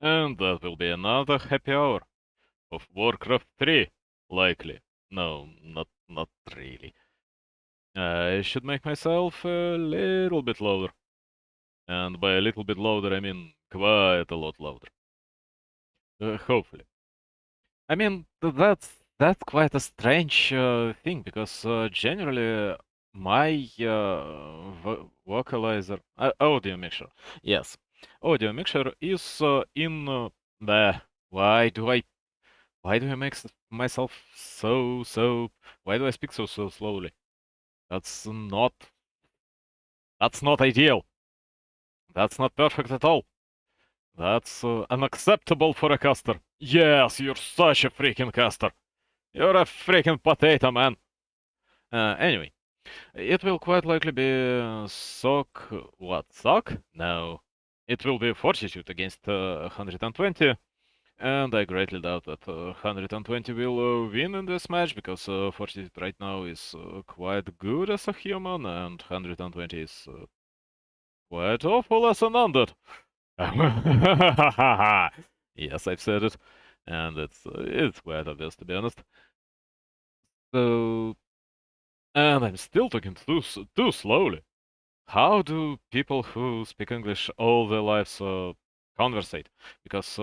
And that will be another happy hour of Warcraft 3, likely. No, not really. I should make myself a little bit louder. And by a little bit louder, I mean quite a lot louder. Hopefully. I mean, that's quite a strange thing because generally my vocalizer, audio mixer, yes, audio mixer is in the. Why do I why do I make myself so? Why do I speak so slowly? That's not that's not ideal. That's not perfect at all. That's unacceptable for a caster. Yes, you're such a freaking caster. You're a freaking potato, man. Anyway, it will quite likely be Sock. What? Sock? No. It will be Fortitude against 120. And I greatly doubt that 120 will win in this match because Fortitude right now is quite good as a human, and 120 is quite awful as an undead. Yes, I've said it, and it's quite obvious to be honest. So, and I'm still talking too slowly. How do people who speak English all their lives conversate? Because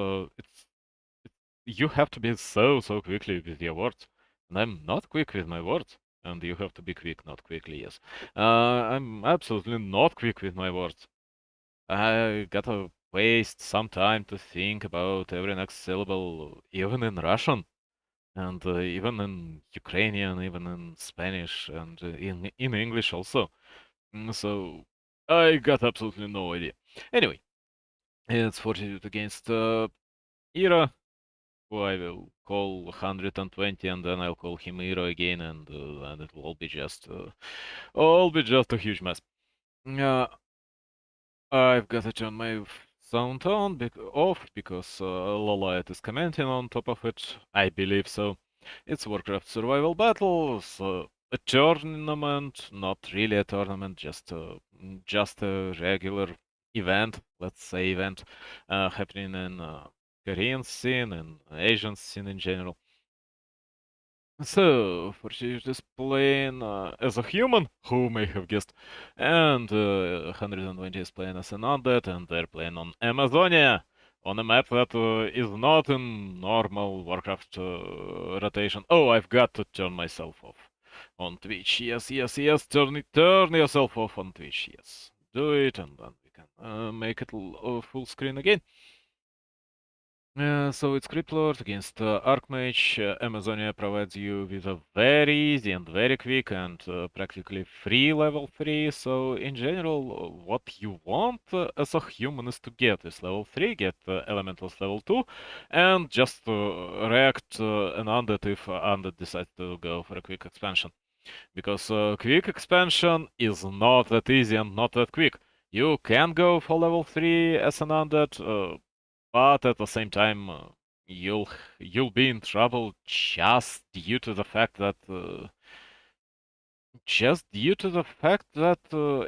you have to be so quickly with your words, and I'm not quick with my words. And you have to be quick, not quickly. Yes, I'm absolutely not quick with my words. I gotta waste some time to think about every next syllable, even in Russian, and even in Ukrainian, even in Spanish, and in English also. So I got absolutely no idea. Anyway, it's Fortitude against eer0, who I will call 120, and then I'll call him eer0 again, and it will all be just a huge mess. I've got to turn my sound off because Lolite is commenting on top of it. I believe so. It's Warcraft survival battle, so a tournament, not really a tournament, just a regular event, let's say event, happening in Korean scene and Asian scene in general. So, Fortitude is playing as a human, who may have guessed, and 120 is playing as an undead, and they're playing on Amazonia, on a map that is not in normal Warcraft rotation. Oh, I've got to turn myself off on Twitch. Yes, turn yourself off on Twitch. Yes, do it, and then we can make it full screen again. So it's Crypt Lord against Archmage. Amazonia provides you with a very easy and very quick and practically free level 3. So in general, what you want as a human is to get is level 3, get Elementals level 2, and just react an undead if undead decides to go for a quick expansion. Because quick expansion is not that easy and not that quick. You can go for level 3 as an undead, but at the same time, you'll be in trouble just due to the fact that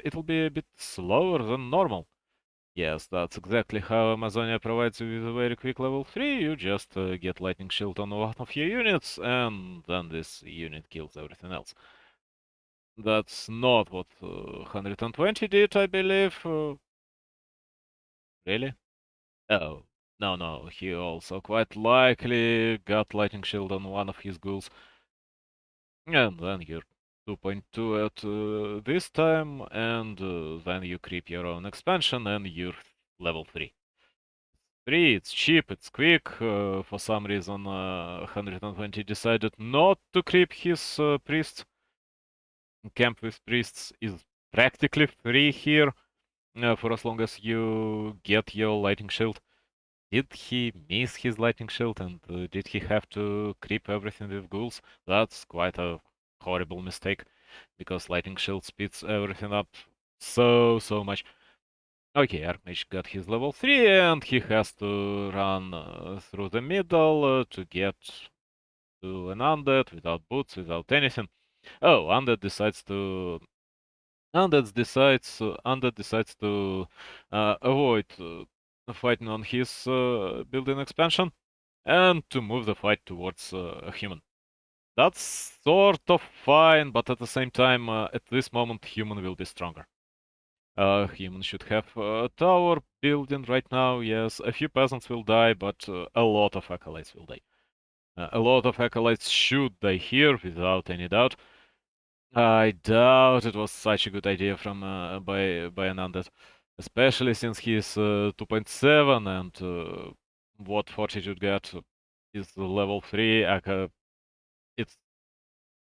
it'll be a bit slower than normal. Yes, that's exactly how Amazonia provides you with a very quick level 3. You just get Lightning Shield on one of your units, and then this unit kills everything else. That's not what 120 did, I believe. Really? Oh, no. He also quite likely got Lightning Shield on one of his ghouls. And then you're 2.2 at this time, and then you creep your own expansion, and you're level 3. 3, it's cheap, it's quick. For some reason, 120 decided not to creep his priests. Camp with priests is practically free here for as long as you get your Lightning Shield. Did he miss his Lightning Shield, and did he have to creep everything with ghouls? That's quite a horrible mistake, because Lightning Shield speeds everything up so much. Okay, Archmage got his level 3, and he has to run through the middle to get to an undead without boots, without anything. Oh, undead decides to avoid fighting on his building expansion, and to move the fight towards a human. That's sort of fine, but at the same time, at this moment, human will be stronger. Human should have a tower building right now, yes. A few peasants will die, but a lot of acolytes will die. A lot of acolytes should die here, without any doubt. I doubt it was such a good idea from by an undead, especially since he's 2.7 and what Fortitude got is level 3. It's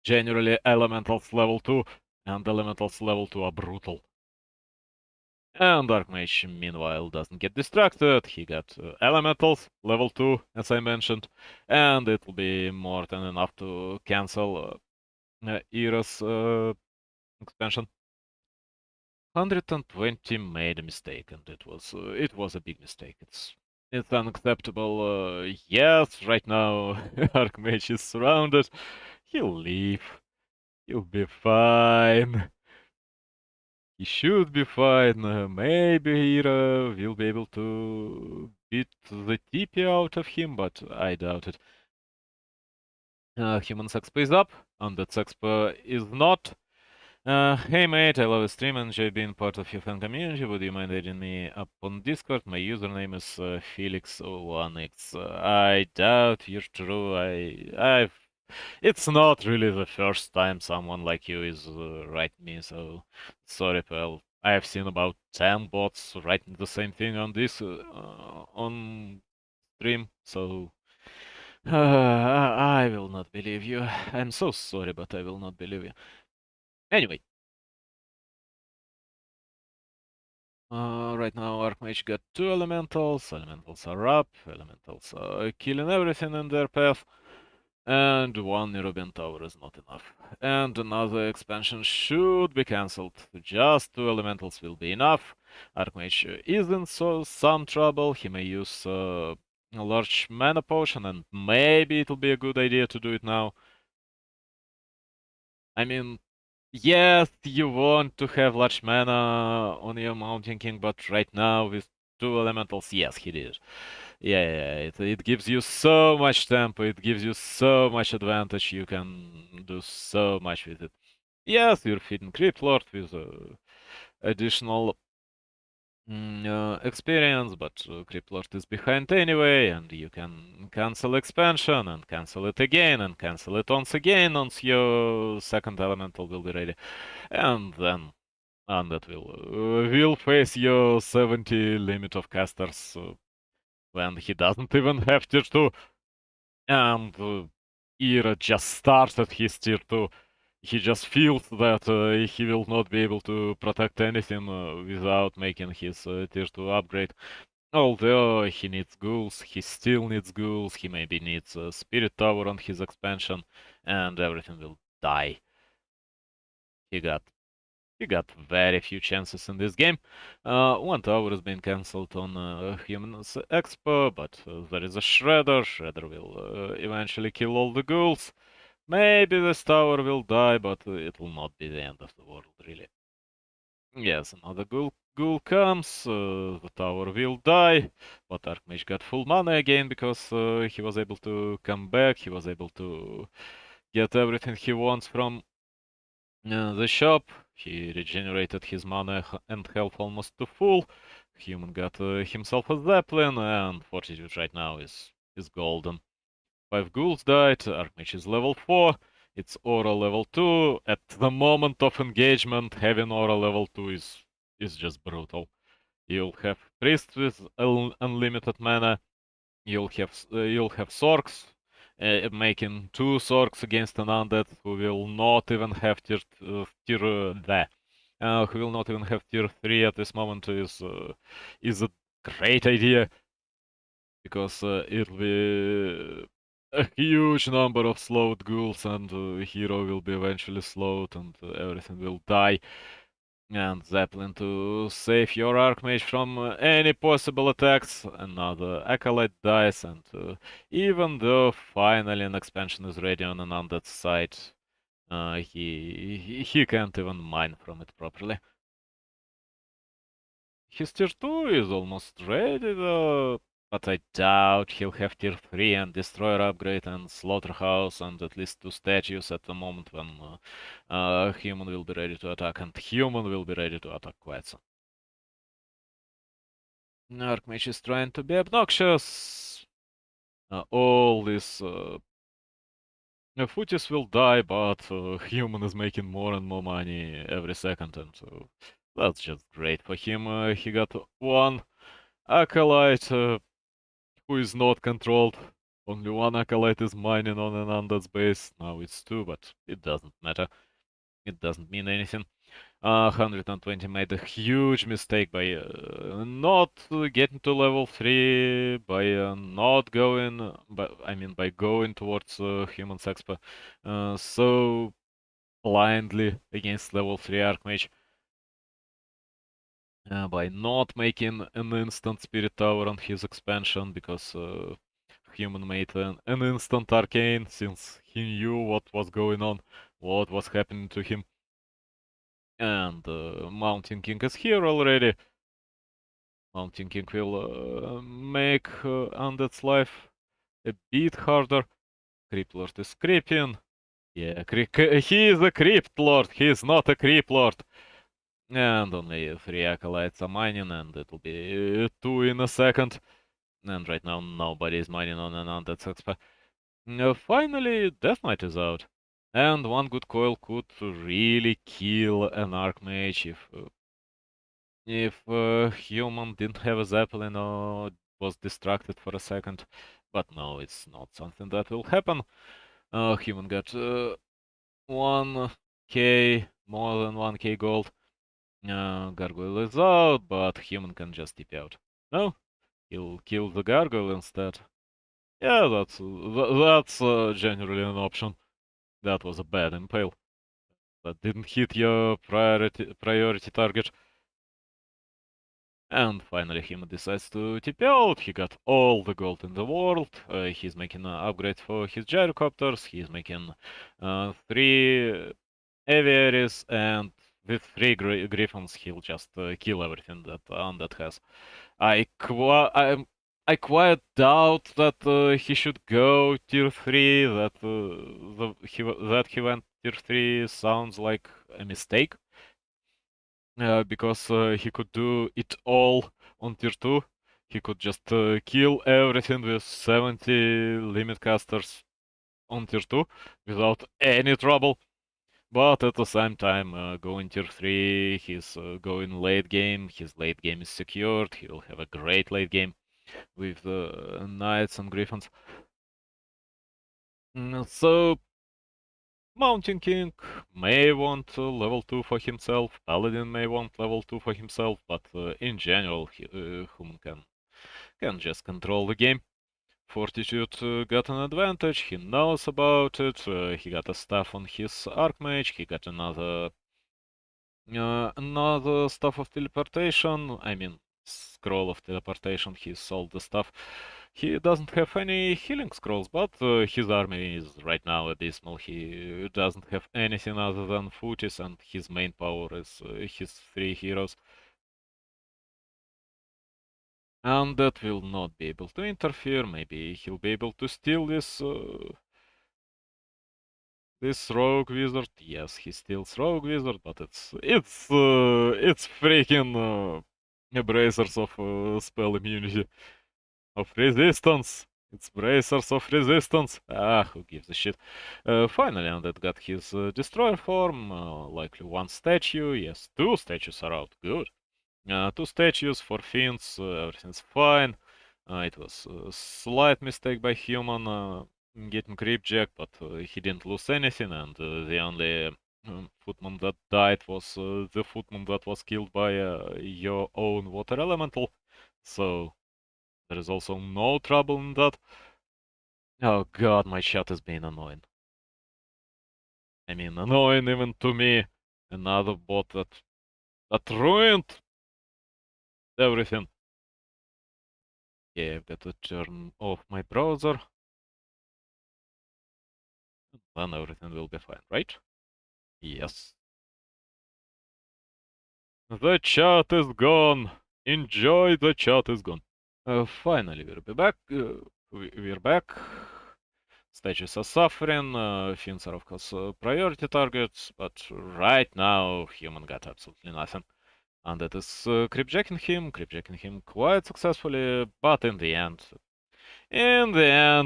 generally elementals level 2, and elementals level 2 are brutal. And Archmage, meanwhile, doesn't get distracted. He got elementals level 2, as I mentioned, and it'll be more than enough to cancel eer0's expansion. 120 made a mistake, and it was a big mistake. It's unacceptable. Yes, right now Archmage is surrounded. He'll leave. He'll be fine. He should be fine. Maybe eer0 will be able to beat the TP out of him, but I doubt it. Human's XP is up, and that XP is not. Hey mate, I love the stream and enjoy being part of your fan community. Would you mind adding me up on Discord? My username is Felix01x. I doubt you're true. It's not really the first time someone like you is writing me, so sorry, pal. I have seen about 10 bots writing the same thing on this on stream, so I will not believe you. I'm so sorry, but I will not believe you. Anyway. Right now Archmage got 2 elementals. Elementals are up. Elementals are killing everything in their path. And 1 Nerubian tower is not enough. And another expansion should be cancelled. Just 2 elementals will be enough. Archmage is in some trouble. He may use a large mana potion, and maybe it'll be a good idea to do it now. I mean, yes, you want to have large mana on your Mountain King, but right now with 2 elementals, yes, he did. Yeah, it gives you so much tempo, it gives you so much advantage, you can do so much with it. Yes, you're feeding Crypt Lord with additional experience, but Crypt Lord is behind anyway, and you can cancel expansion, and cancel it again, and cancel it once again, once your second elemental will be ready. And then Undead will face your 70 limit of casters when he doesn't even have tier 2. And eer0 just started his tier 2. He just feels that he will not be able to protect anything without making his tier 2 upgrade. Although he needs ghouls, he still needs ghouls, he maybe needs a spirit tower on his expansion, and everything will die. He got very few chances in this game. 1 tower has been cancelled on Human's Expo, but there is a Shredder. Shredder will eventually kill all the ghouls. Maybe this tower will die, but it will not be the end of the world, really. Yes, another ghoul comes, the tower will die, but Archmage got full mana again because he was able to come back, he was able to get everything he wants from the shop. He regenerated his mana and health almost to full. Human got himself a Zeppelin, and Fortitude right now is golden. 5 ghouls died, Archmage is level 4, it's aura level 2. At the moment of engagement, having aura level 2 is just brutal. You'll have Priest with unlimited mana, you'll have Sorks, making 2 Sorks against an undead who will not even have tier who will not even have tier 3 at this moment is a great idea, because it'll be a huge number of slowed ghouls, and eer0 will be eventually slowed, and everything will die. And Zeppelin to save your Archmage from any possible attacks. Another Acolyte dies, and even though finally an expansion is ready on an undead side, he can't even mine from it properly. his tier 2 is almost ready though, but I doubt he'll have tier 3 and destroyer upgrade and slaughterhouse and at least 2 statues at the moment when human will be ready to attack and human will be ready to attack quite soon. Archmage is trying to be obnoxious. All this Footies will die, but human is making more and more money every second, and that's just great for him. He got one acolyte who is not controlled. Only one acolyte is mining on an undead's base. Now it's two, but it doesn't matter. It doesn't mean anything. 120 made a huge mistake by not getting to level 3, by not going, by going towards Human's Expo so blindly against level 3 Archmage, by not making an instant Spirit Tower on his expansion, because Human made an instant Arcane, since he knew what was going on, what was happening to him. And Mountain King is here already. Mountain King will make Undead's life a bit harder. Crypt Lord is creeping. Yeah, he is a Crypt Lord, he is not a Creep Lord. And only 3 acolytes are mining, and it'll be 2 in a second. And right now nobody is mining on an Undead's expa. Finally, Death Knight is out. And one good coil could really kill an Archmage if human didn't have a Zeppelin or was distracted for a second. But no, it's not something that will happen. Human got 1k, more than 1k gold. Gargoyle is out, but human can just TP out. No, he'll kill the gargoyle instead. Yeah, that's generally an option. That was a bad impale. That didn't hit your priority target. And finally him decides to TP out. He got all the gold in the world. He's making an upgrade for his gyrocopters. He's making 3 aviaries, and with 3 griffins he'll just kill everything that Undead has. I quite doubt that he should go tier 3, that he went tier 3 sounds like a mistake. Because he could do it all on tier 2. He could just kill everything with 70 limit casters on tier 2 without any trouble. But at the same time, going tier 3, he's going late game, his late game is secured, he'll have a great late game with Knights and Griffins. So Mountain King may want level 2 for himself, Paladin may want level 2 for himself, but in general, Human can just control the game. Fortitude got an advantage, he knows about it, he got a staff on his Archmage, he got another staff of teleportation, scroll of teleportation, he sold the stuff. He doesn't have any healing scrolls, but his army is right now abysmal. He doesn't have anything other than footies, and his main power is his 3 heroes. And that will not be able to interfere. Maybe he'll be able to steal this rogue wizard. Yes, he steals rogue wizard, but it's freaking bracers of spell immunity. Of resistance. It's bracers of resistance. Ah, who gives a shit? Finally, Undead got his destroyer form. Likely 1 statue. Yes, 2 statues are out. Good. 2 statues for fiends. Everything's fine. It was a slight mistake by human getting creepjack, but he didn't lose anything, and the only footman that died was the footman that was killed by your own water elemental. So there is also no trouble in that. Oh god, my chat is being annoying. Annoying even to me. Another bot that ruined everything. Yeah, I've got to turn off my browser. Then everything will be fine, right? Yes. The chat is gone. Enjoy, the chat is gone. Finally, we're back. Statues are suffering. Fins are, of course, priority targets, but right now, human got absolutely nothing. And that is creepjacking him quite successfully, but in the end,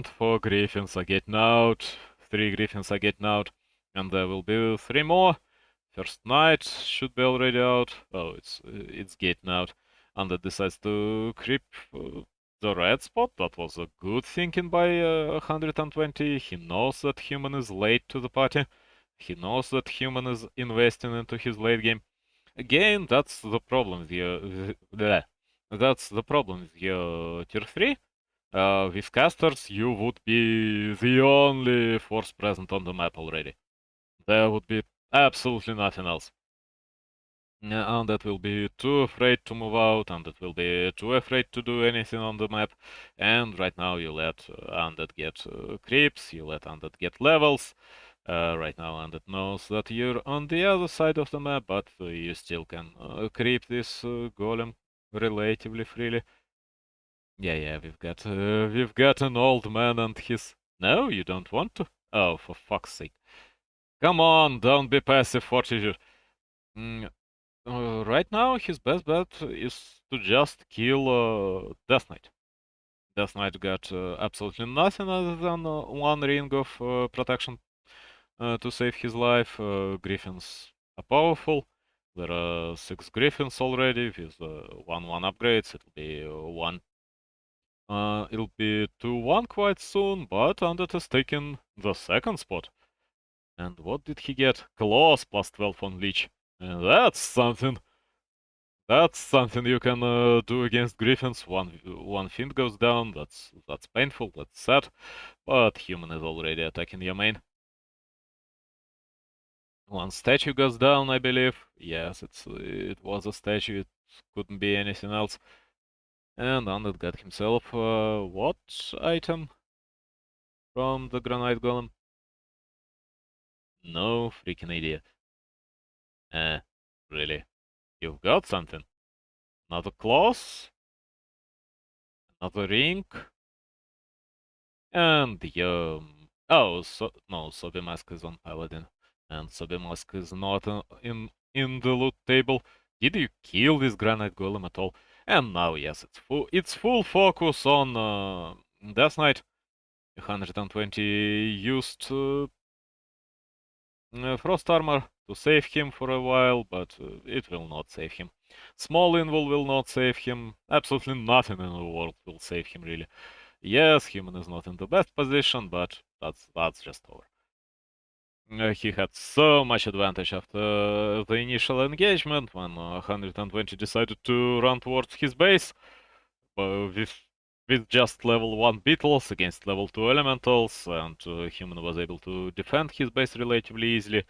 4 griffins are getting out, 3 griffins are getting out, and there will be 3 more. First knight should be already out. Oh, it's getting out, and it decides to creep the red spot. That was a good thinking by 120. He knows that human is late to the party. He knows that human is investing into his late game. Again, that's the problem with that's the problem with your tier 3. With casters, you would be the only force present on the map already. There would be absolutely nothing else. And that will be too afraid to move out, and that will be too afraid to do anything on the map. And right now you let Undead get creeps, you let Undead get levels. Right now Undead knows that you're on the other side of the map, but you still can creep this golem relatively freely. Yeah, we've got an old man and his... No, you don't want to? Oh, for fuck's sake. Come on, don't be passive, Fortitude. Mm, right now, his best bet is to just kill Death Knight. Death Knight got absolutely nothing other than 1 ring of protection to save his life. Griffins are powerful. There are 6 griffins already with 1-1 upgrades. It'll be 2-1 quite soon, but Undead has taken the second spot. And what did he get? Claws plus 12 on Leech. And that's something. That's something you can do against Griffins. One Fiend goes down. That's painful. That's sad. But human is already attacking your main. 1 statue goes down, I believe. Yes, it was a statue. It couldn't be anything else. And Undead got himself what item from the Granite Golem? No freaking idea. Really? You've got something? Not a claws? Not a ring? And oh, so no, Sobi Mask is on Paladin, and Sobi Mask is not in the loot table. Did you kill this Granite Golem at all? And now, yes, it's full focus on Death Knight. 120 used Frost Armor to save him for a while, but it will not save him. Small Invul will not save him. Absolutely nothing in the world will save him, really. Yes, human is not in the best position, but that's just over. He had so much advantage after the initial engagement when 120 decided to run towards his base with just level 1 beetles against level 2 elementals, and human was able to defend his base relatively easily.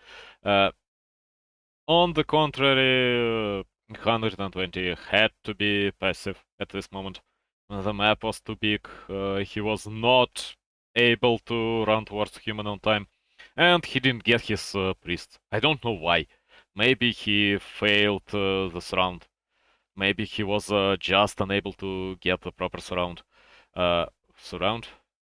On the contrary, 120 had to be passive at this moment. The map was too big, he was not able to run towards human on time, and he didn't get his priest. I don't know why. Maybe he failed this round. Maybe he was just unable to get the proper surround. Surround?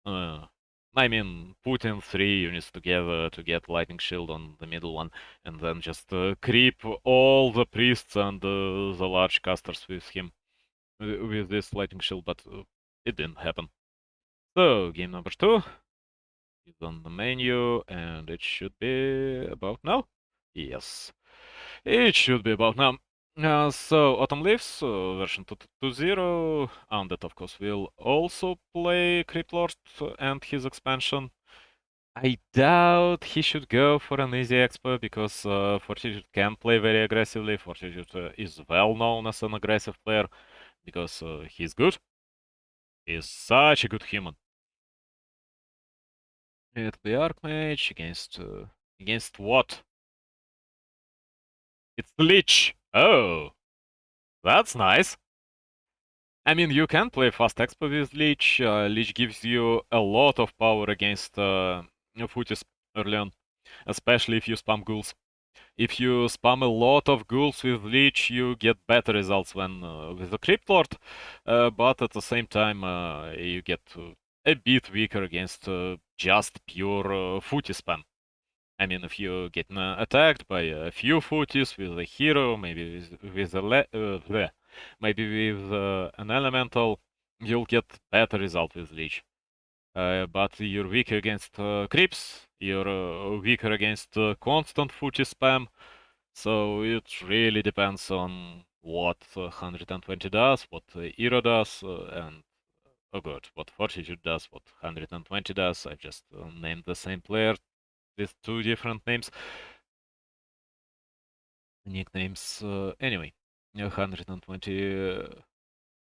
Uh, I mean, putting 3 units together to get lightning shield on the middle one, and then just creep all the priests and the large casters with him, with this lightning shield, but it didn't happen. So, game number 2 is on the menu, and it should be about now. Yes, it should be about now. So, Autumn Leaves, version 2.0, and that of course will also play Cryptlord and his expansion. I doubt he should go for an easy expo because Fortitude can play very aggressively. Fortitude is well known as an aggressive player because he's good. He's such a good human. It'll be Archmage against what? It's Lich. Oh, that's nice. I mean, you can play fast expo with Lich. Lich gives you a lot of power against Footies early on, especially if you spam ghouls. If you spam a lot of ghouls with Leech, you get better results than with the Crypt Lord, but at the same time, you get a bit weaker against just pure footy spam. I mean, if you get attacked by a few footies with a hero, maybe with maybe with an elemental, you'll get better result with Leech. But you're weaker against creeps, you're weaker against constant footy spam, so it really depends on what 120 does, what eer0 does, and oh god, what Fortitude does, what 120 does. I just named the same player with two different nicknames. Anyway, 120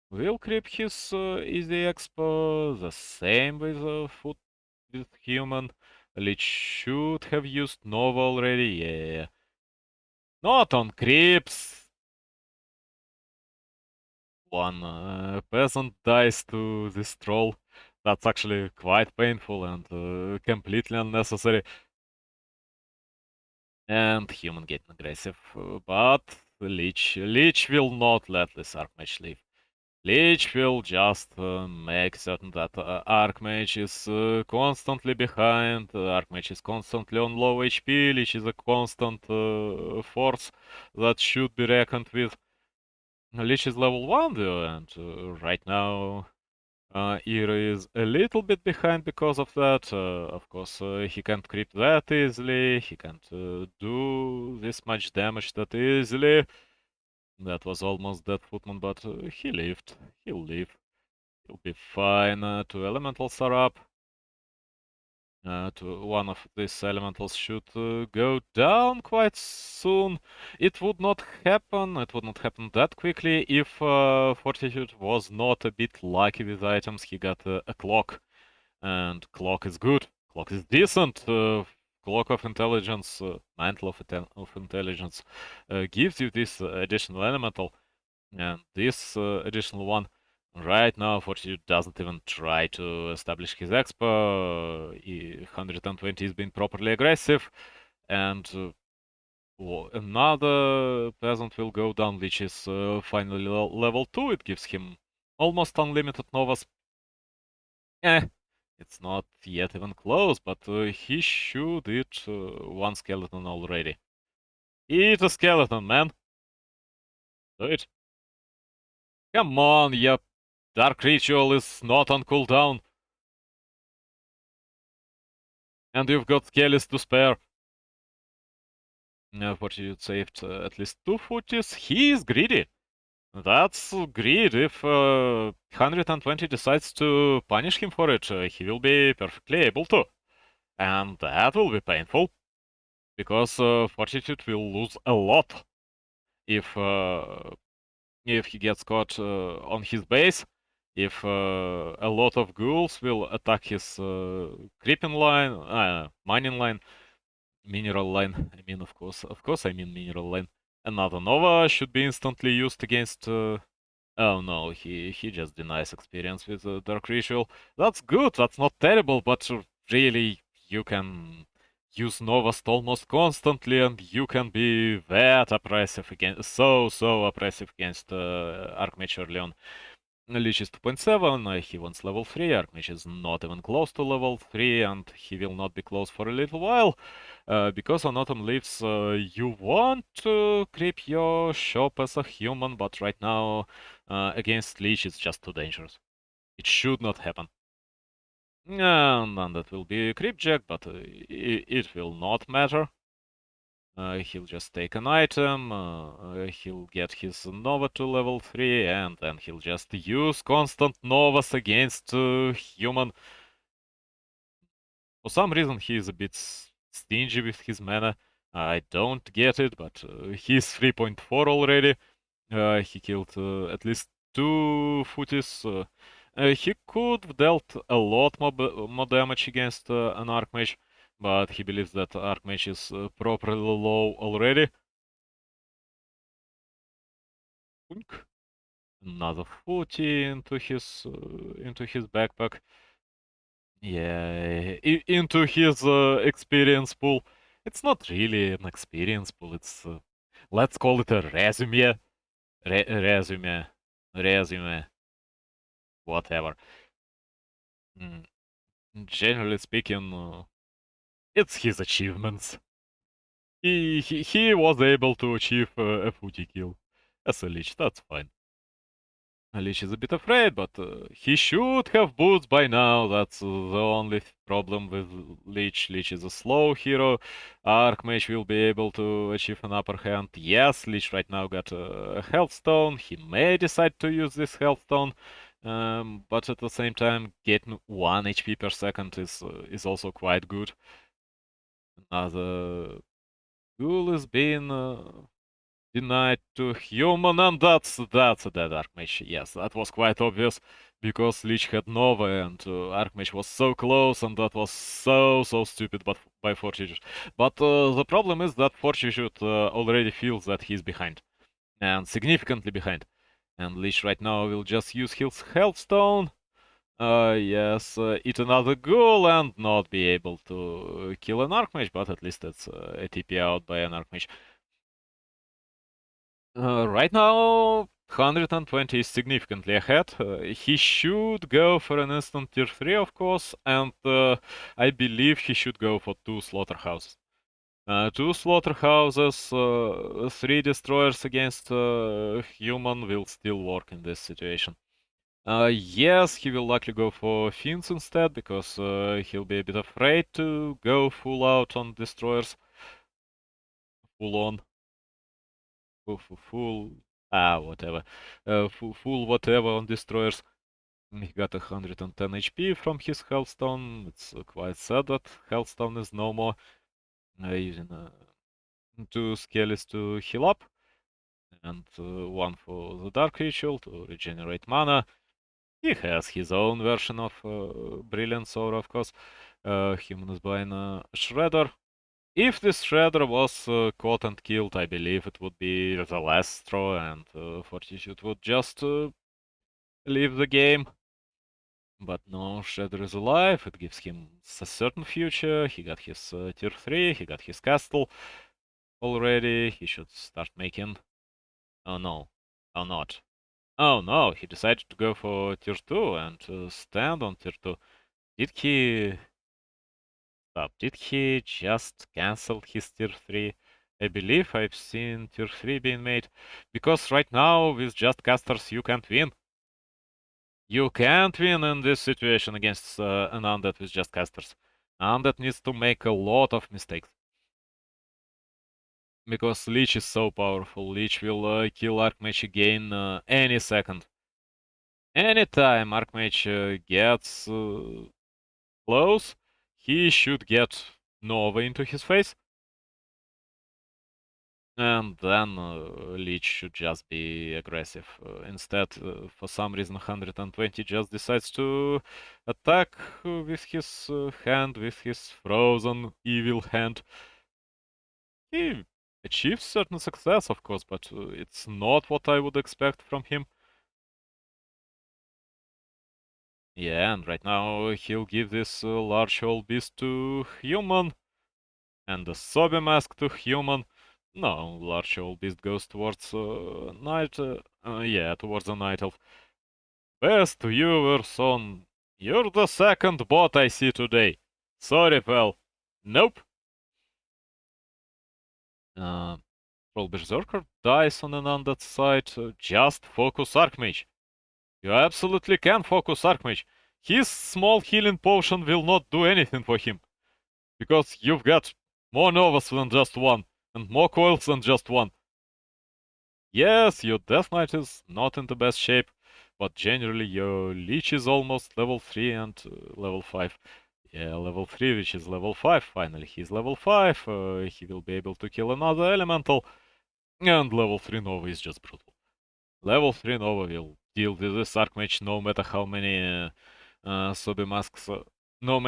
will creep his easy expo, the same with foot with human. Lich should have used Nova already, yeah. Not on creeps. One peasant dies to this troll. That's actually quite painful and completely unnecessary. And human getting aggressive, but Lich will not let this Archmage live. Lich will just make certain that Archmage is constantly behind, Archmage is constantly on low HP, Lich is a constant force that should be reckoned with. Lich is level 1 though, and right now eer0 is a little bit behind because of that. Of course, he can't creep that easily, he can't do this much damage that easily. That was almost dead footman, but he lived. He'll live. He'll be fine. Two elementals are up. One of these elementals should go down quite soon. It would not happen. It would not happen that quickly if Fortitude was not a bit lucky with items. He got a clock, and clock is good. Clock is decent. Clock of intelligence, mantle of intelligence, gives you this additional elemental, and this additional one. Right now, Fortitude doesn't even try to establish his expo. 120 is being properly aggressive, and another peasant will go down, which is finally level 2. It gives him almost unlimited novas. Eh, it's not yet even close, but he should eat one skeleton already. Eat a skeleton, man! Do it. Come on, your Dark Ritual is not on cooldown. And you've got skellies to spare. Fortitude saved at least 2 footies. He is greedy. That's greed. If 120 decides to punish him for it, he will be perfectly able to. And that will be painful. Because Fortitude will lose a lot if he gets caught on his base. If a lot of ghouls will attack his creeping line, mining line, mineral line, I mean, of course, I mean mineral line. Another Nova should be instantly used against... oh no, he just denies experience with Dark Ritual. That's good, that's not terrible, but really, you can use Novas almost constantly, and you can be that oppressive against... so oppressive against Archmage early on. Lich is 2.7, he wants level 3, Archmage is not even close to level 3, and he will not be close for a little while. Because on Autumn Leaves, you want to creep your shop as a human, but right now, against Lich, it's just too dangerous. It should not happen. And then that will be Creepjack, but it will not matter. He'll just take an item, he'll get his Nova to level 3, and then he'll just use constant Novas against human. For some reason, he is a bit stingy with his mana. I don't get it, but he's 3.4 already. He killed at least 2 footies. He could have dealt a lot more damage against an Archmage, but he believes that Archmage is properly low already. Another footy into his backpack. Yeah, into his experience pool. It's not really an experience pool. It's let's call it a resume, resume, whatever. Mm, Generally speaking, it's his achievements. He was able to achieve a footy kill as a Lich. That's fine. Lich is a bit afraid, but he should have boots by now. That's the only problem with Lich. Lich is a slow hero. Archmage will be able to achieve an upper hand. Yes, Lich right now got a health stone. He may decide to use this health stone, but at the same time, getting 1 HP per second is also quite good. Another ghoul is being denied to human, and that's a dead Archmage. Yes, that was quite obvious, because Lich had Nova and Archmage was so close, and that was so stupid but by Fortitude. But the problem is that Fortitude already feels that he's behind, and significantly behind. And Lich right now will just use his Healthstone, yes, eat another ghoul and not be able to kill an Archmage, but at least it's a TP out by an Archmage. Right now, 120 is significantly ahead. He should go for an instant tier 3, of course, and I believe he should go for 2 slaughterhouses. 2 slaughterhouses, 3 destroyers against human will still work in this situation. Yes, he will likely go for Fiends instead, because he'll be a bit afraid to go full out on destroyers. Full on. Full, whatever. Full whatever on destroyers. He got 110 HP from his Healthstone. It's quite sad that Healthstone is no more. Using 2 skellies to heal up, and 1 for the Dark Ritual to regenerate mana. He has his own version of Brilliant Sword, of course. Human is buying a Shredder. If this Shredder was caught and killed, I believe it would be the last straw, and Fortitude would just leave the game. But no, Shredder is alive, it gives him a certain future. He got his tier 3, he got his castle already. He should start making... Oh no. Oh not. Oh no, he decided to go for tier 2 and stand on tier 2. Did he... Stop, did he just cancel his tier 3? I believe I've seen tier 3 being made. Because right now, with just casters, you can't win. You can't win in this situation against an undead with just casters. Undead needs to make a lot of mistakes. Because Lich is so powerful. Lich will kill Archmage again any second. Anytime Archmage gets close, he should get Nova into his face. And then Lich should just be aggressive. Instead, for some reason, 120 just decides to attack with his hand, with his frozen evil hand. He achieves certain success, of course, but it's not what I would expect from him. Yeah, and right now he'll give this large old beast to human, and the Sobe mask to human. No, large old beast goes towards night. Yeah, towards the night elf. Best viewer, son. You're the second bot I see today. Sorry, pal. Nope. Troll Berserker dies on an undead side. Just focus Archmage. You absolutely can focus Archmage. His small healing potion will not do anything for him. Because you've got more Novas than just one, and more coils than just one. Yes, your Death Knight is not in the best shape, but generally your Lich is almost level 3 and level 5. Yeah, level 3, which is level 5. Finally, he's level 5. He will be able to kill another elemental. And level 3 Nova is just brutal. Level 3 Nova will deal with this Archmage no matter how many Sobi masks, no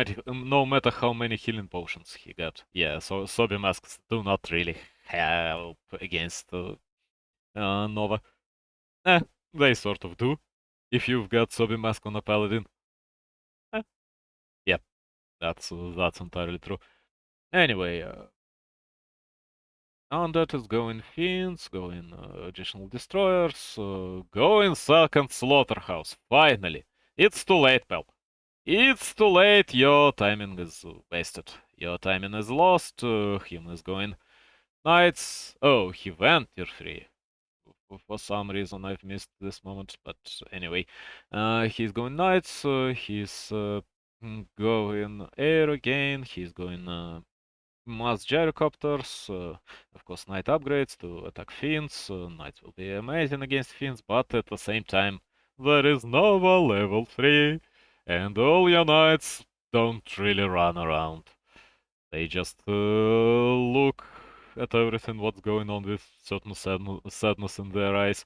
matter how many healing potions he got. Yeah, so Sobi masks do not really help against Nova. They sort of do. If you've got Sobi mask on a paladin. Eh, yep, that's entirely true. Anyway, Undead is going Fiends, going additional destroyers, going second slaughterhouse. Finally, it's too late, pal. It's too late. Your timing is wasted. Your timing is lost. Him is going knights. Oh, he went tier 3. For some reason I've missed this moment, but anyway, he's going knights. He's going air again. He's going mass gyrocopters. Of course, knight upgrades to attack fiends. Knights will be amazing against fiends, but at the same time, there is Nova level 3, and all your knights don't really run around. They just look at everything what's going on with certain sadness in their eyes.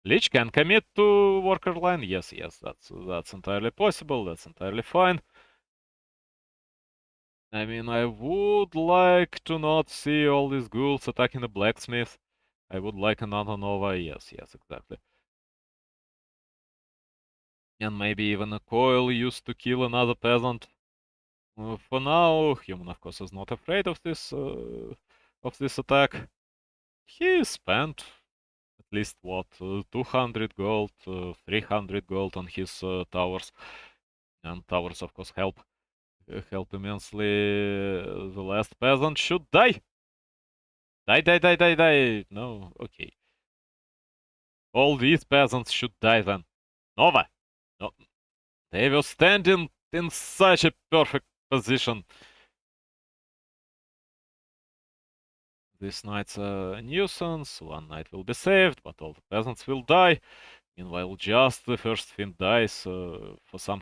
Lich can commit to worker line. Yes, that's entirely possible. That's entirely fine. I mean, I would like to not see all these ghouls attacking the blacksmith. I would like another Nova. Yes, exactly. And maybe even a coil used to kill another peasant. For now, human of course is not afraid of this attack. He spent at least what 200 gold, 300 gold on his towers, and towers of course help immensely. The last peasant should die. Die. No, okay. All these peasants should die then. Nova! No, they were standing in such a perfect position. This knight's a nuisance. One knight will be saved, but all the peasants will die. Meanwhile, just the first fiend dies. For some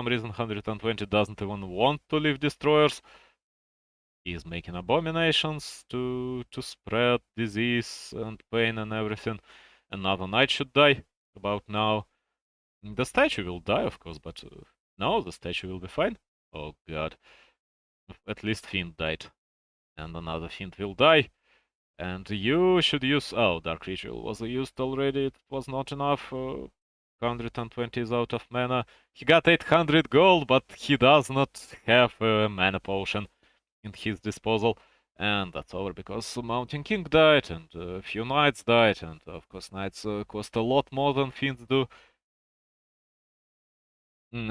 reason, 120 doesn't even want to leave destroyers. He is making abominations to spread disease and pain and everything. Another knight should die about now. The statue will die, of course, but no, the statue will be fine. Oh god. At least fiend died. And another fiend will die. And you should use... Oh, Dark Ritual was used already. It was not enough. 120 is out of mana. He got 800 gold, but he does not have a mana potion in his disposal. And that's over because Mountain King died, and a few knights died, and of course knights cost a lot more than fiends do.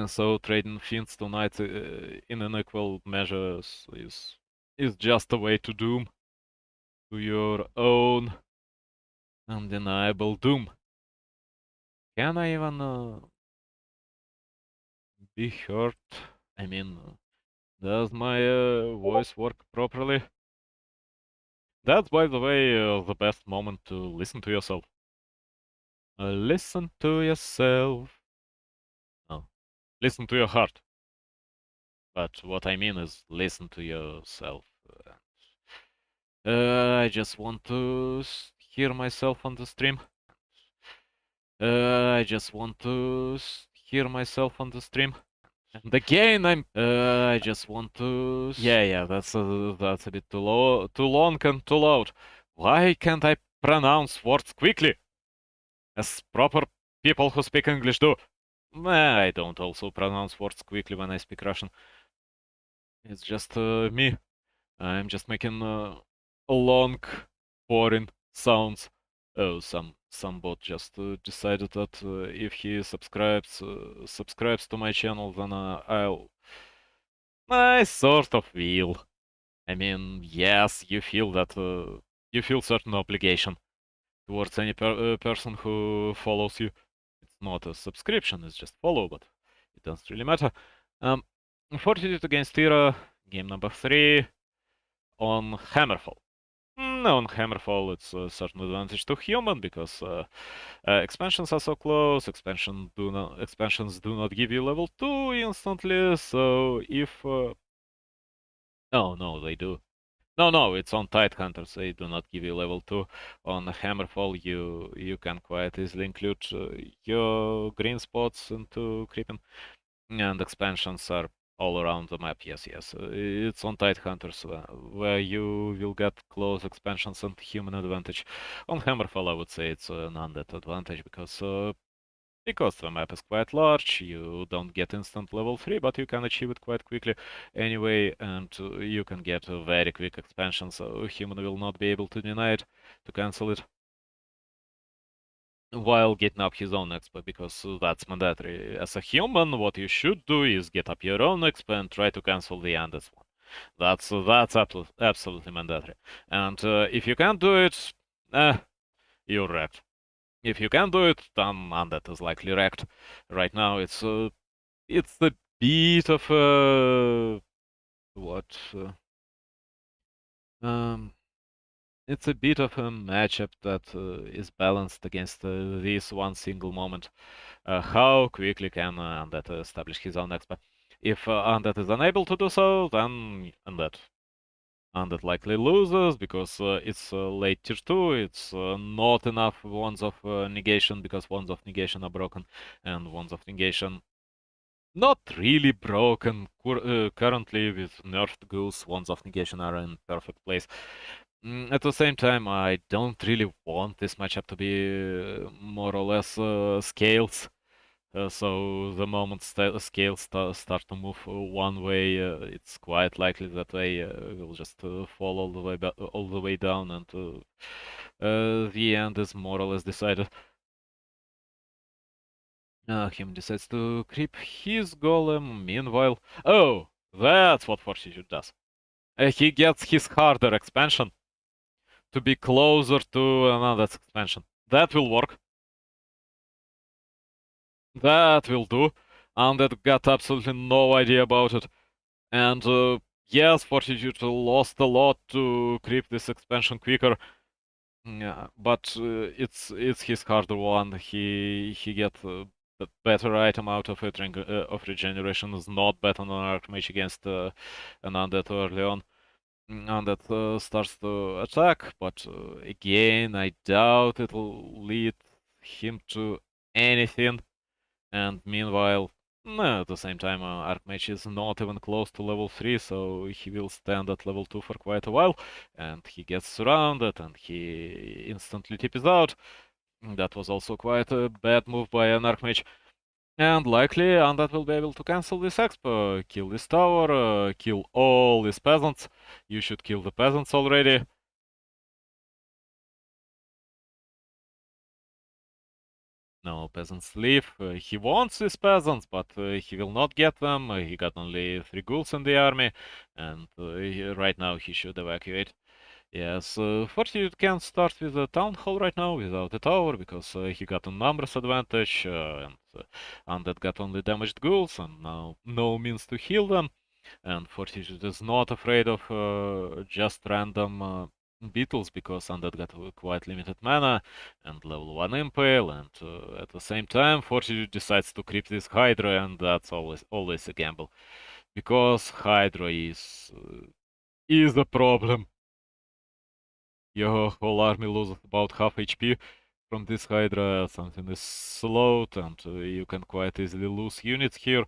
So trading fiends to knights in an equal measure is just a way to doom. To your own undeniable doom. Can I even be heard? I mean, does my voice work properly? That's, by the way, the best moment to listen to yourself. Listen to yourself. No, listen to your heart. But what I mean is listen to yourself. I just want to hear myself on the stream. I just want to hear myself on the stream. And again, I just want to. Yeah. That's a bit too long and too loud. Why can't I pronounce words quickly, as proper people who speak English do? I don't also pronounce words quickly when I speak Russian. It's just me. I'm just making long, boring sounds. Oh, some bot just decided that if he subscribes to my channel, then I sort of will. I mean, yes, you feel that you feel certain obligation towards any person who follows you. It's not a subscription; it's just follow, but it doesn't really matter. Fortitude against eer0, game number 3 on Hammerfall. On Hammerfall, it's a certain advantage to human because expansions are so close. Expansions do not give you level 2 instantly. So if no, they do. No, it's on Tidehunters. They do not give you level 2. On Hammerfall, you can quite easily include your green spots into creeping, and expansions are all around the map. Yes. It's on Tidehunters where you will get close expansions and human advantage. On Hammerfall, I would say it's an undead advantage because because the map is quite large, you don't get instant level 3, but you can achieve it quite quickly anyway, and you can get a very quick expansion, so human will not be able to deny it, to cancel it, while getting up his own exp, because that's mandatory. As a human, what you should do is get up your own exp and try to cancel the Andes one. That's absolutely mandatory. And if you can't do it, you're wrecked. If you can do it, then Undead is likely wrecked. Right now, it's a bit of a what? Um, it's a bit of a matchup that is balanced against this one single moment. How quickly can Undead establish his own expert? If Undead is unable to do so, then Undead likely loses because it's late tier 2, it's not enough wands of negation because wands of negation are broken, and wands of negation not really broken currently with nerfed ghouls. Wands of negation are in perfect place. At the same time, I don't really want this matchup to be more or less scales. So the moment scales start to move one way, it's quite likely that they will just fall all the way down, and the end is more or less decided. Him decides to creep his golem. Meanwhile, oh, that's what Fortitude does. He gets his harder expansion to be closer to another expansion. That will work. That will do. And that got absolutely no idea about it. And yes, Fortitude lost a lot to creep this expansion quicker. Yeah, but it's his harder one. He get a better item out of it. Of regeneration is not better than an Archmage against an Undead early on. Undead starts to attack, but again, I doubt it'll lead him to anything. And meanwhile, at the same time, Archmage is not even close to level 3, so he will stand at level 2 for quite a while, and he gets surrounded, and he instantly TPs out. That was also quite a bad move by an Archmage. And likely, Undead will be able to cancel this exp, kill this tower, kill all these peasants. You should kill the peasants already. No, peasants leave. He wants his peasants, but he will not get them. He got only 3 ghouls in the army, and right now he should evacuate. Yes, Fortitude can start with a town hall right now without a tower, because he got a numbers advantage, and Undead got only damaged ghouls, and now no means to heal them. And Fortitude is not afraid of just random beetles, because Undead got quite limited mana and level 1 impale, and at the same time Fortitude decides to creep this Hydra, and that's always a gamble, because Hydra is a problem. Your whole army loses about half HP from this Hydra. Something is slowed, and you can quite easily lose units here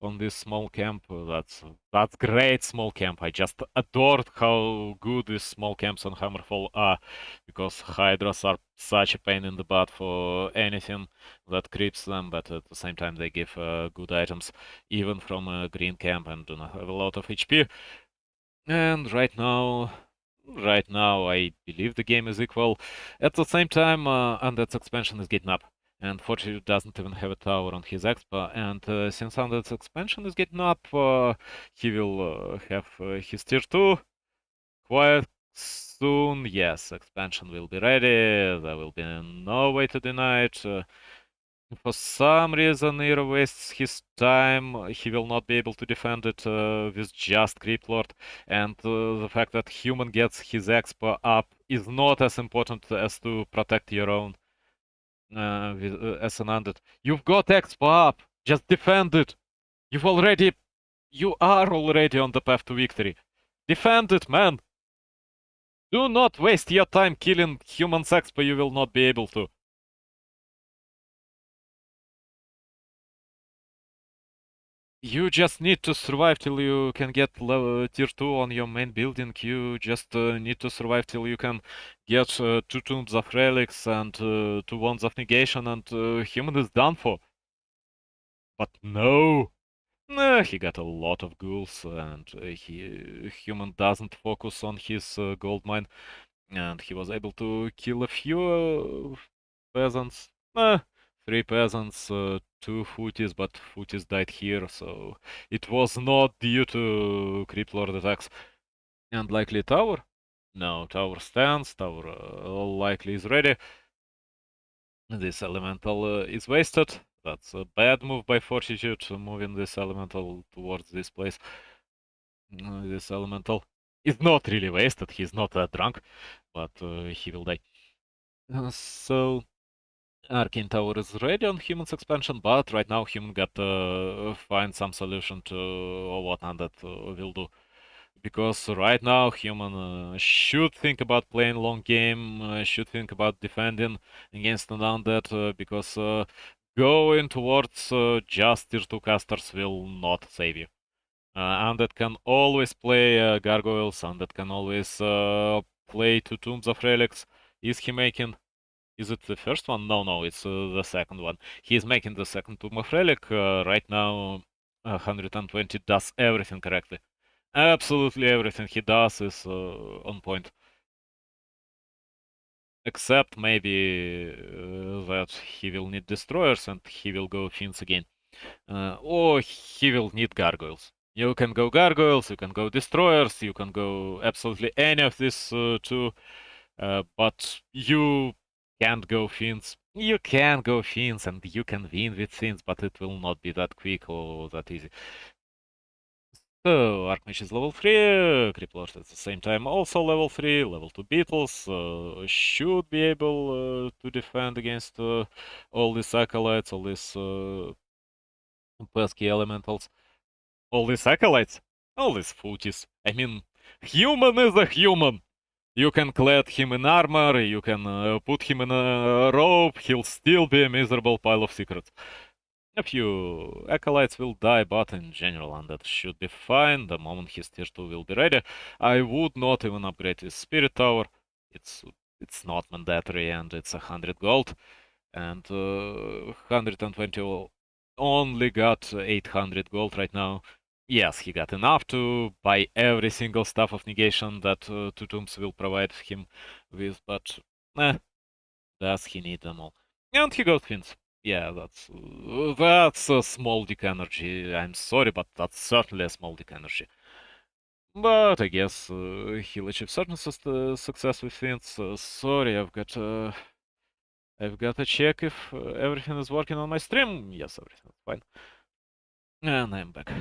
on this small camp. That's great small camp. I just adored how good these small camps on Hammerfall are, because Hydras are such a pain in the butt for anything that creeps them, but at the same time they give good items, even from a green camp, and do not have a lot of HP. And right now, I believe the game is equal. At the same time, Undead's expansion is getting up, and Fortitude doesn't even have a tower on his expa. And since Undead's expansion is getting up, he will have his tier 2 quite soon. Yes, expansion will be ready. There will be no way to deny it. For some reason, eer0 wastes his time. He will not be able to defend it with just Crypt Lord. And the fact that human gets his expo up is not as important as to protect your own as an undead. You've got expo up. Just defend it. You are already on the path to victory. Defend it, man. Do not waste your time killing human's expo. You will not be able to. You just need to survive till you can get tier 2 on your main building. You just need to survive till you can get 2 tombs of relics and 2 wands of negation, and human is done for. But no! He got a lot of ghouls, and human doesn't focus on his gold mine, and he was able to kill a few peasants. 3 peasants, 2 footies, but footies died here, so it was not due to creep lord attacks. And likely tower? No, tower stands, tower likely is ready. This elemental is wasted. That's a bad move by Fortitude, moving this elemental towards this place. This elemental is not really wasted, he's not that drunk, but he will die. So, Arcane Tower is ready on Human's expansion, but right now Human got to find some solution to what Undead will do. Because right now Human should think about playing long game, should think about defending against an Undead, because going towards just tier 2 casters will not save you. Undead can always play gargoyles, Undead can always play 2 Tombs of Relics. Is he making... Is it the first one? No, it's the second one. He's making the second Tomb of Relic. Right now, 120 does everything correctly. Absolutely everything he does is on point. Except maybe that he will need destroyers and he will go fiends again. Or he will need gargoyles. You can go gargoyles, you can go destroyers, you can go absolutely any of these two, but you can't go fiends. You can go fiends and you can win with fiends, but it will not be that quick or that easy. So, Archmage is level 3, Criplord at the same time also level 3, level 2 Beetles, should be able to defend against all these acolytes, all these pesky elementals, all these acolytes, all these footies. I mean, human is a human! You can clad him in armor, you can put him in a robe, he'll still be a miserable pile of secrets. A few acolytes will die, but in general, Undead should be fine. The moment his tier 2 will be ready, I would not even upgrade his Spirit Tower. It's not mandatory, and it's 100 gold. And 120 only got 800 gold right now. Yes, he got enough to buy every single stuff of negation that 2 tombs will provide him with, but does he need them all? And he got fins. Yeah, that's a small dick energy. I'm sorry, but that's certainly a small dick energy. But I guess he'll achieve certain success with fins. Sorry, I've got to check if everything is working on my stream. Yes, everything is fine. And I'm back.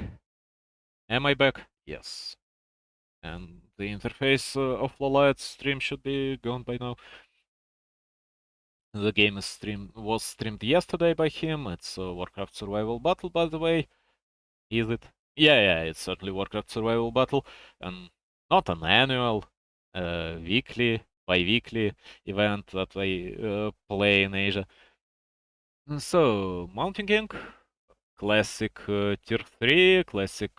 Am I back? Yes. And the interface of Lolight's stream should be gone by now. The game was streamed yesterday by him. It's a Warcraft Survival Battle, by the way. Is it? Yeah, it's certainly Warcraft Survival Battle, and not an annual, weekly, bi-weekly event that I play in Asia. So, Mountain King, classic tier 3, classic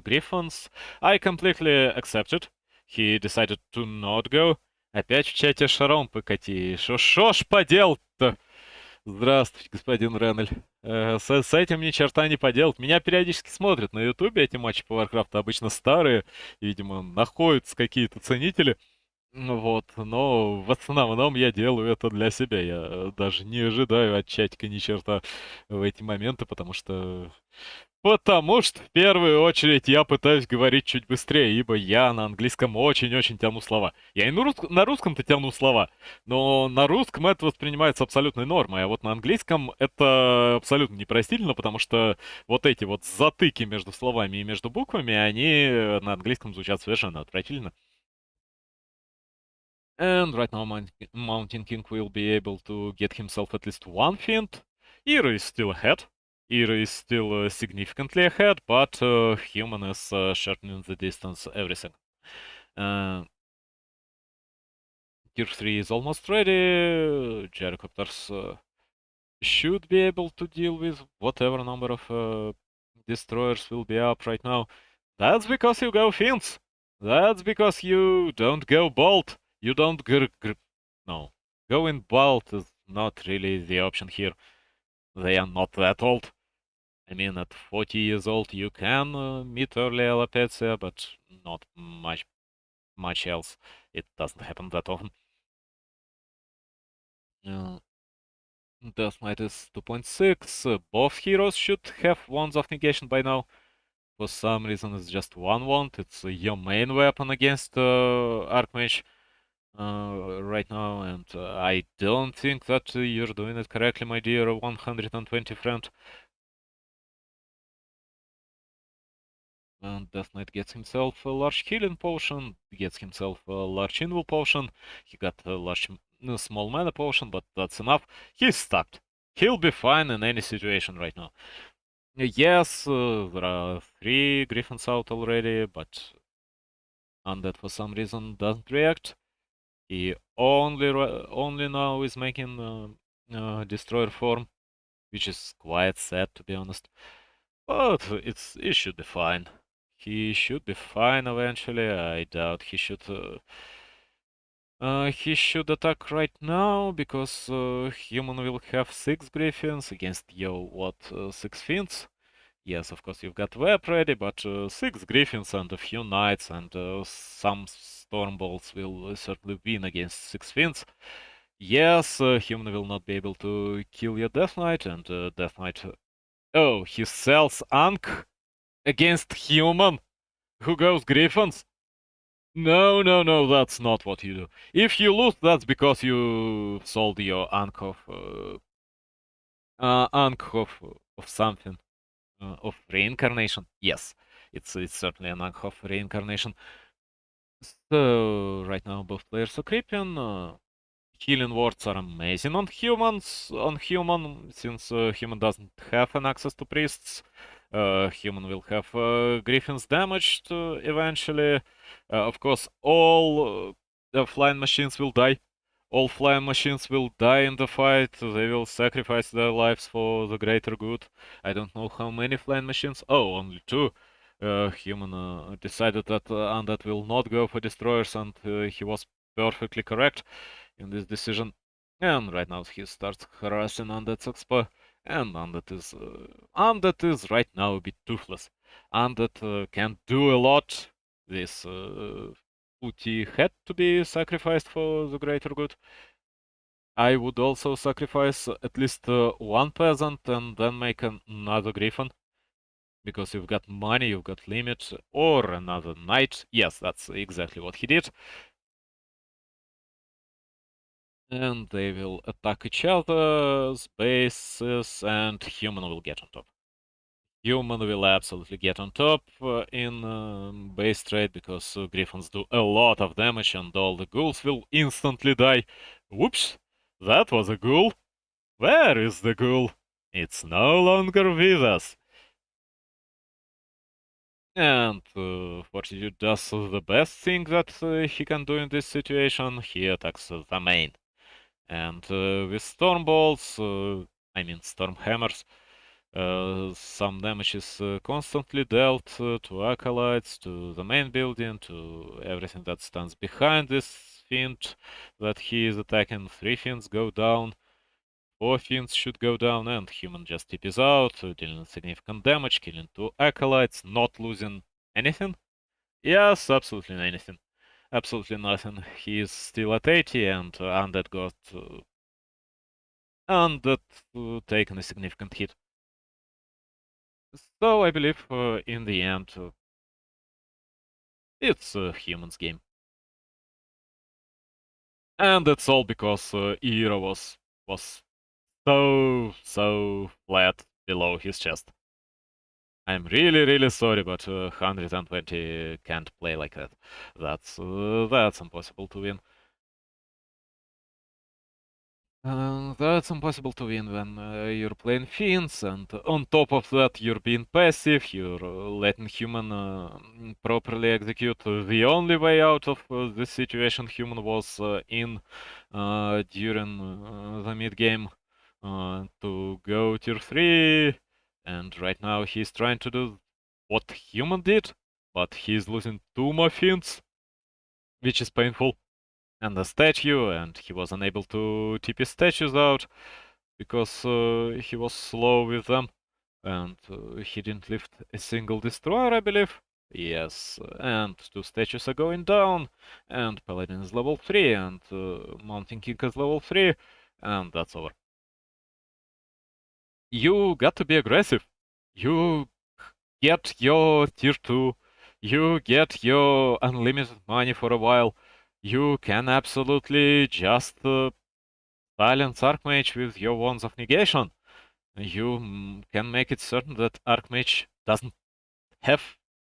Griffons. I completely accepted. He decided to not go. Опять в чате шаром покати. Шо ж поделать-то? Здравствуйте, господин Реннель. С этим ни черта не поделать. Меня периодически смотрят на Ютубе эти матчи по Warcraft, обычно старые, видимо, находятся какие-то ценители. Вот, но в основном я делаю это для себя. Я даже не ожидаю от чатика ни черта в эти моменты, потому что в первую очередь я пытаюсь говорить чуть быстрее, ибо я на английском очень-очень тяну слова. Я и на русском-то тяну слова, но на русском это воспринимается абсолютной нормой, а вот на английском это абсолютно непростительно, потому что вот эти вот затыки между словами и между буквами, они на английском звучат совершенно отвратительно. And right now Mountain King will be able to get himself at least one fiend. eer0 is still ahead. eer0 is still significantly ahead, but Human is shortening the distance every second. Tier 3 is almost ready. Gyrocopters should be able to deal with whatever number of destroyers will be up right now. That's because you go Finns. That's because you don't go Bolt. You don't no. Going Bolt is not really the option here. They are not that old. I mean, at 40 years old, you can meet early alopecia, but not much else. It doesn't happen that often. Uh, Death Knight is 2.6. Both heroes should have wands of negation by now. For some reason, it's just one wand. It's your main weapon against Archmage right now, and I don't think that you're doing it correctly, my dear 120 friend. And Death Knight gets himself a large healing potion, gets himself a large invul potion. He got a small mana potion, but that's enough. He's stuck. He'll be fine in any situation right now. Yes, there are 3 griffins out already, but Undead for some reason doesn't react. He only now is making destroyer form, which is quite sad to be honest. But it should be fine. He should be fine eventually. I doubt he should. He should attack right now because human will have 6 griffins against your 6 fiends. Yes, of course you've got web ready, but 6 griffins and a few knights and some storm bolts will certainly win against 6 fiends. Yes, human will not be able to kill your Death Knight, and Death Knight. Oh, he sells Ankh against human who goes griffins. No, no, no, that's not what you do. If you lose, that's because you sold your Ankh of something. Of reincarnation. Yes, it's certainly an Ankh of reincarnation. So right now both players are creeping. Healing wards are amazing on humans. On human, since human doesn't have an access to priests, human will have griffins damaged eventually. Of course, all flying machines will die. All flying machines will die in the fight. They will sacrifice their lives for the greater good. I don't know how many flying machines. Oh, only 2. Human decided that Undead will not go for destroyers, and he was perfectly correct in this decision. And right now he starts harassing Undead's expo, and Undead is right now a bit toothless. Undead can't do a lot. This Uti had to be sacrificed for the greater good. I would also sacrifice at least one peasant and then make another griffin. Because you've got money, you've got limit, or another knight. Yes, that's exactly what he did. And they will attack each other's bases, and human will get on top. Human will absolutely get on top in base trade, because griffins do a lot of damage, and all the ghouls will instantly die. Whoops! That was a ghoul! Where is the ghoul? It's no longer with us. And Fortitude does the best thing that he can do in this situation. He attacks the main. And with Storm Bolts, I mean Storm Hammers, some damage is constantly dealt to Acolytes, to the main building, to everything that stands behind this Fiend that he is attacking. 3 Fiends go down, 4 Fiends should go down, and Human just TPs out, dealing significant damage, killing 2 Acolytes, not losing anything. Yes, absolutely anything. Absolutely nothing. He is still at 80, and Undead got taken a significant hit. So I believe in the end it's a human's game. And that's all because eer0 was so flat below his chest. I'm really sorry, but 120 can't play like that. That's impossible to win. That's impossible to win when you're playing fiends, and on top of that, you're being passive, you're letting human properly execute. The only way out of this situation human was in during the mid game to go tier 3 And right now he's trying to do what human did, but he's losing 2 more which is painful. And a statue, and he was unable to TP statues out because he was slow with them. And he didn't lift a single destroyer, I believe. Yes, and 2 statues are going down, and Paladin is level 3, and Mountain King is level 3, and that's over. You got to be aggressive. You get your tier 2, you get your unlimited money for a while. You can absolutely just silence Archmage with your Wands of Negation. You can make it certain that Archmage doesn't have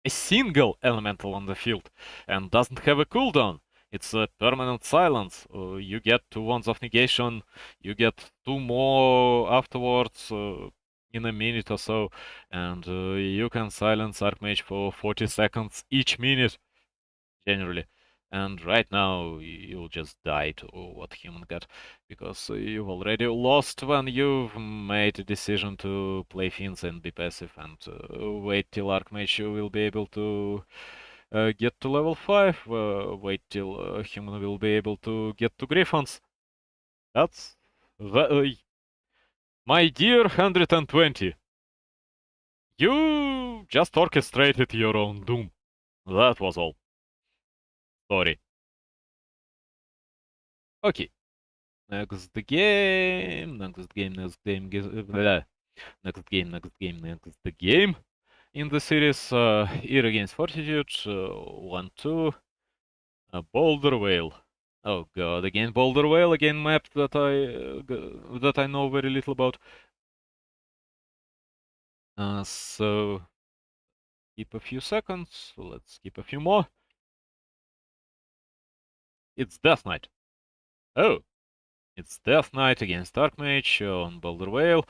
a single elemental on the field and doesn't have a cooldown. It's a permanent silence. You get 2 Wands of Negation, you get 2 more afterwards in a minute or so, and you can silence Archmage for 40 seconds each minute, generally. And right now, you'll just die to what human got, because you've already lost when you've made a decision to play Fiends and be passive, and wait till Archmage will be able to get to level 5, wait till human will be able to get to Griffons. That's my dear 120. You just orchestrated your own doom. That was all. Sorry. Okay. Next game, next game, next game, next game, next game, next game. In the series, eer against Fortitude, 1-2, Boulder Whale. Oh god, again Boulder Whale, again map that I know very little about. So keep a few seconds. Let's keep a few more. It's Death Knight. Oh, it's Death Knight against Archmage on Boulder Whale.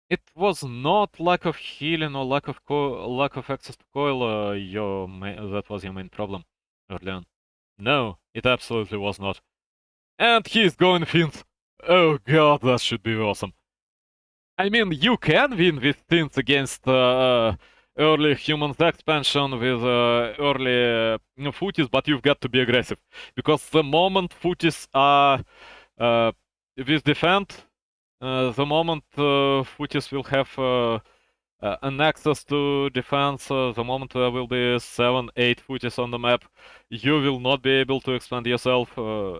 It was not lack of healing or lack of access to coil. That was your main problem early on. No, it absolutely was not. And he's going Fiends. Oh god, that should be awesome. I mean, you can win with Fiends against early Humans expansion with early Footies, but you've got to be aggressive. Because the moment Footies are with Defend, the moment Footies will have an access to defense, the moment there will be 7-8 Footies on the map, you will not be able to expand yourself,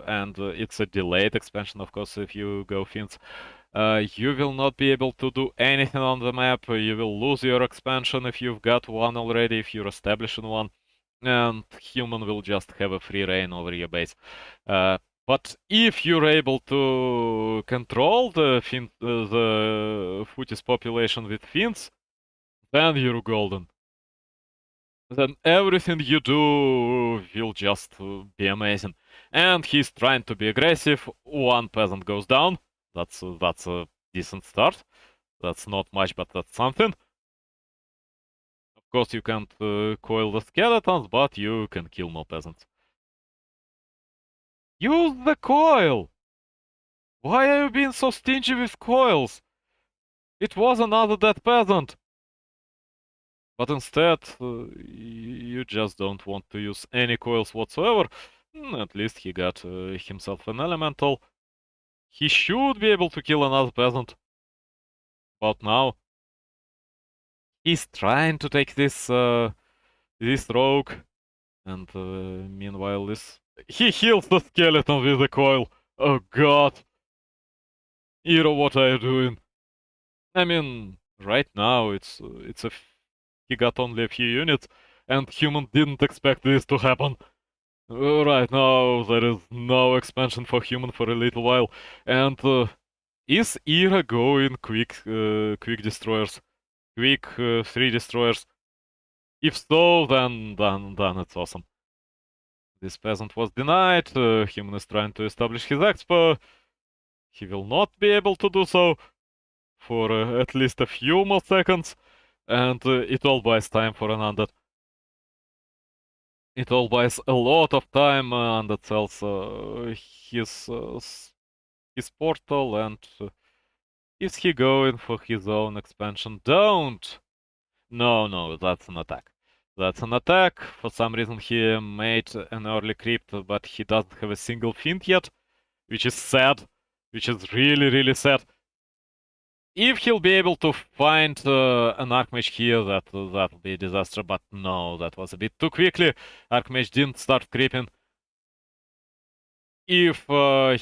and it's a delayed expansion, of course, if you go Fiends. You will not be able to do anything on the map, you will lose your expansion if you've got one already, if you're establishing one, and human will just have a free reign over your base. But if you're able to control the Footies population with Fiends, then you're golden. Then everything you do will just be amazing. And he's trying to be aggressive. 1 peasant goes down. That's a decent start. That's not much, but that's something. Of course, you can't coil the skeletons, but you can kill more peasants. Use the coil! Why are you being so stingy with coils? It was another dead peasant. But instead, you just don't want to use any coils whatsoever. At least he got himself an elemental. He should be able to kill another peasant. But now, he's trying to take this rogue. And meanwhile, he heals the skeleton with a coil. Oh god. eer0, what are you doing? I mean, right now, he got only a few units, and human didn't expect this to happen. Right now, there is no expansion for human for a little while, and is eer0 going quick destroyers? Quick 3 destroyers? If so, then it's awesome. This peasant was denied, human is trying to establish his expo. He will not be able to do so for at least a few more seconds, and it all buys time for an undead. It all buys a lot of time, and it sells his portal, and Is he going for his own expansion? Don't! No, that's an attack. That's an attack. For some reason he made an early crypt, but he doesn't have a single fiend yet, which is sad. Which is really sad. If he'll be able to find an Archmage here, that'll be a disaster, but no, that was a bit too quickly. Archmage didn't start creeping. If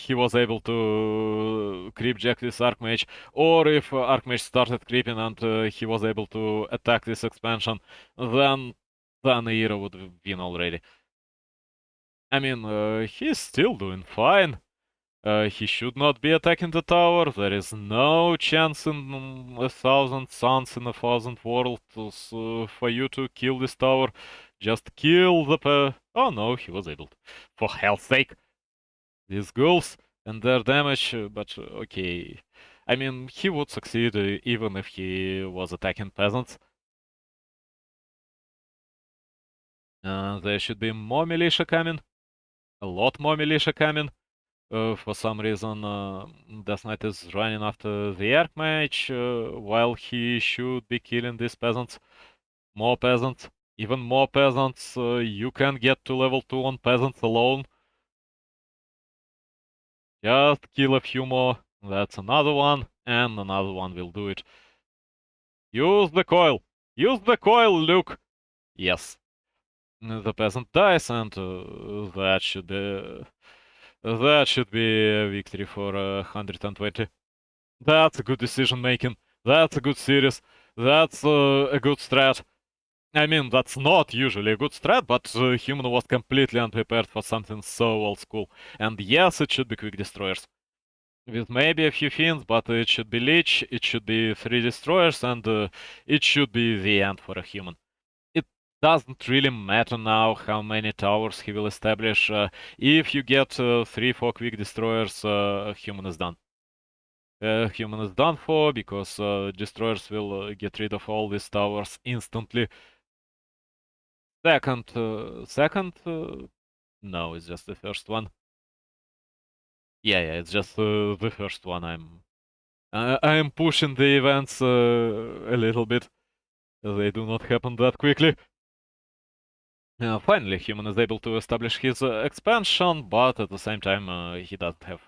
he was able to creepjack this Archmage, or if Archmage started creeping and he was able to attack this expansion, then eer0 would have been already. I mean, he's still doing fine. He should not be attacking the tower. There is no chance in 1,000 suns in 1,000 worlds for you to kill this tower. Just kill the oh no, he was able to. For hell's sake. These ghouls and their damage, but okay. I mean, he would succeed even if he was attacking peasants. There should be more militia coming. A lot more militia coming. For some reason, Death Knight is running after the Archmage, while he should be killing these peasants. More peasants. Even more peasants. You can get to level 2 on peasants alone. Just kill a few more. That's another one. And another one will do it. Use the coil! Use the coil, Luke! Yes. The peasant dies, and that should be a victory for 120. That's a good decision making. That's a good series. That's a good strat. I mean, that's not usually a good strat, but Human was completely unprepared for something so old school. And yes, it should be quick destroyers. With maybe a few fiends, but it should be Lich, it should be 3 destroyers, and it should be the end for a Human. It doesn't really matter now how many towers he will establish. If you get 3-4 quick destroyers, Human is done. Human is done for, because destroyers will get rid of all these towers instantly. Second, no, it's just the first one. Yeah, it's just the first one. I'm pushing the events a little bit. They do not happen that quickly. Finally, Human is able to establish his expansion, but at the same time, he doesn't have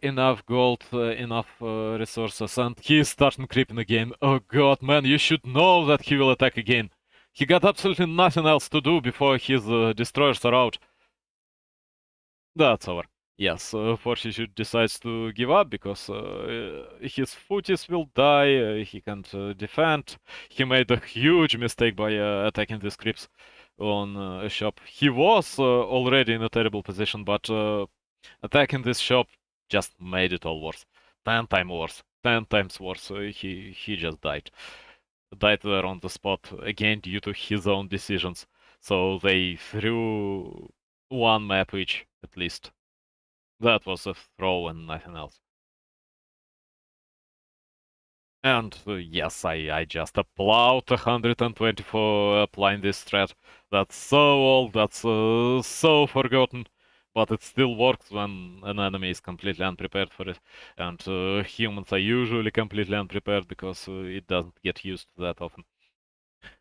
enough gold, enough resources, and he's starting creeping again. Oh god, man, you should know that he will attack again. He got absolutely nothing else to do before his destroyers are out. That's over. Yes, Fortitude decides to give up because his footies will die, he can't defend. He made a huge mistake by attacking these creeps on a shop. He was already in a terrible position, but attacking this shop just made it all worse. 10 times worse. 10 times worse. He just died. Died there on the spot, again due to his own decisions. So they threw one map each, at least. That was a throw and nothing else. And yes, I just applaud 120 for applying this strat. That's so old, that's so forgotten, but it still works when an enemy is completely unprepared for it. And humans are usually completely unprepared because it doesn't get used that often.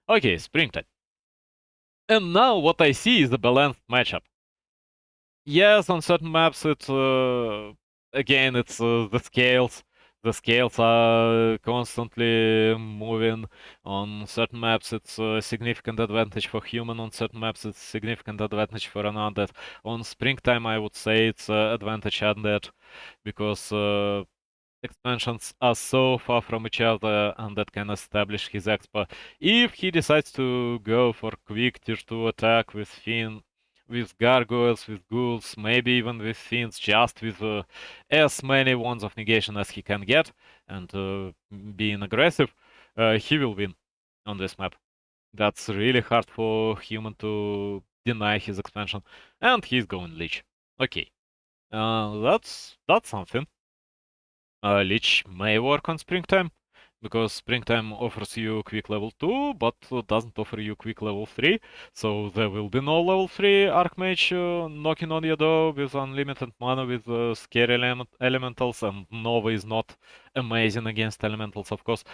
Okay, springtime. And now what I see is a balanced matchup. Yes, on certain maps it's again it's the scales. The scales are constantly moving. On certain maps it's a significant advantage for human. On certain maps it's significant advantage for an undead. On springtime I would say it's advantage undead because expansions are so far from each other and that can establish his expa. If he decides to go for quick tier 2 attack with Fiend, with gargoyles, with ghouls, maybe even with fiends, just with as many wands of negation as he can get, and being aggressive, he will win on this map. That's really hard for human to deny his expansion, and he's going Lich. Okay, that's something. Lich may work on springtime. because Springtime offers you quick level 2, but doesn't offer you quick level 3. So there will be no level 3 Archmage knocking on your door with unlimited mana with scary elementals, and Nova is not amazing against elementals, of course.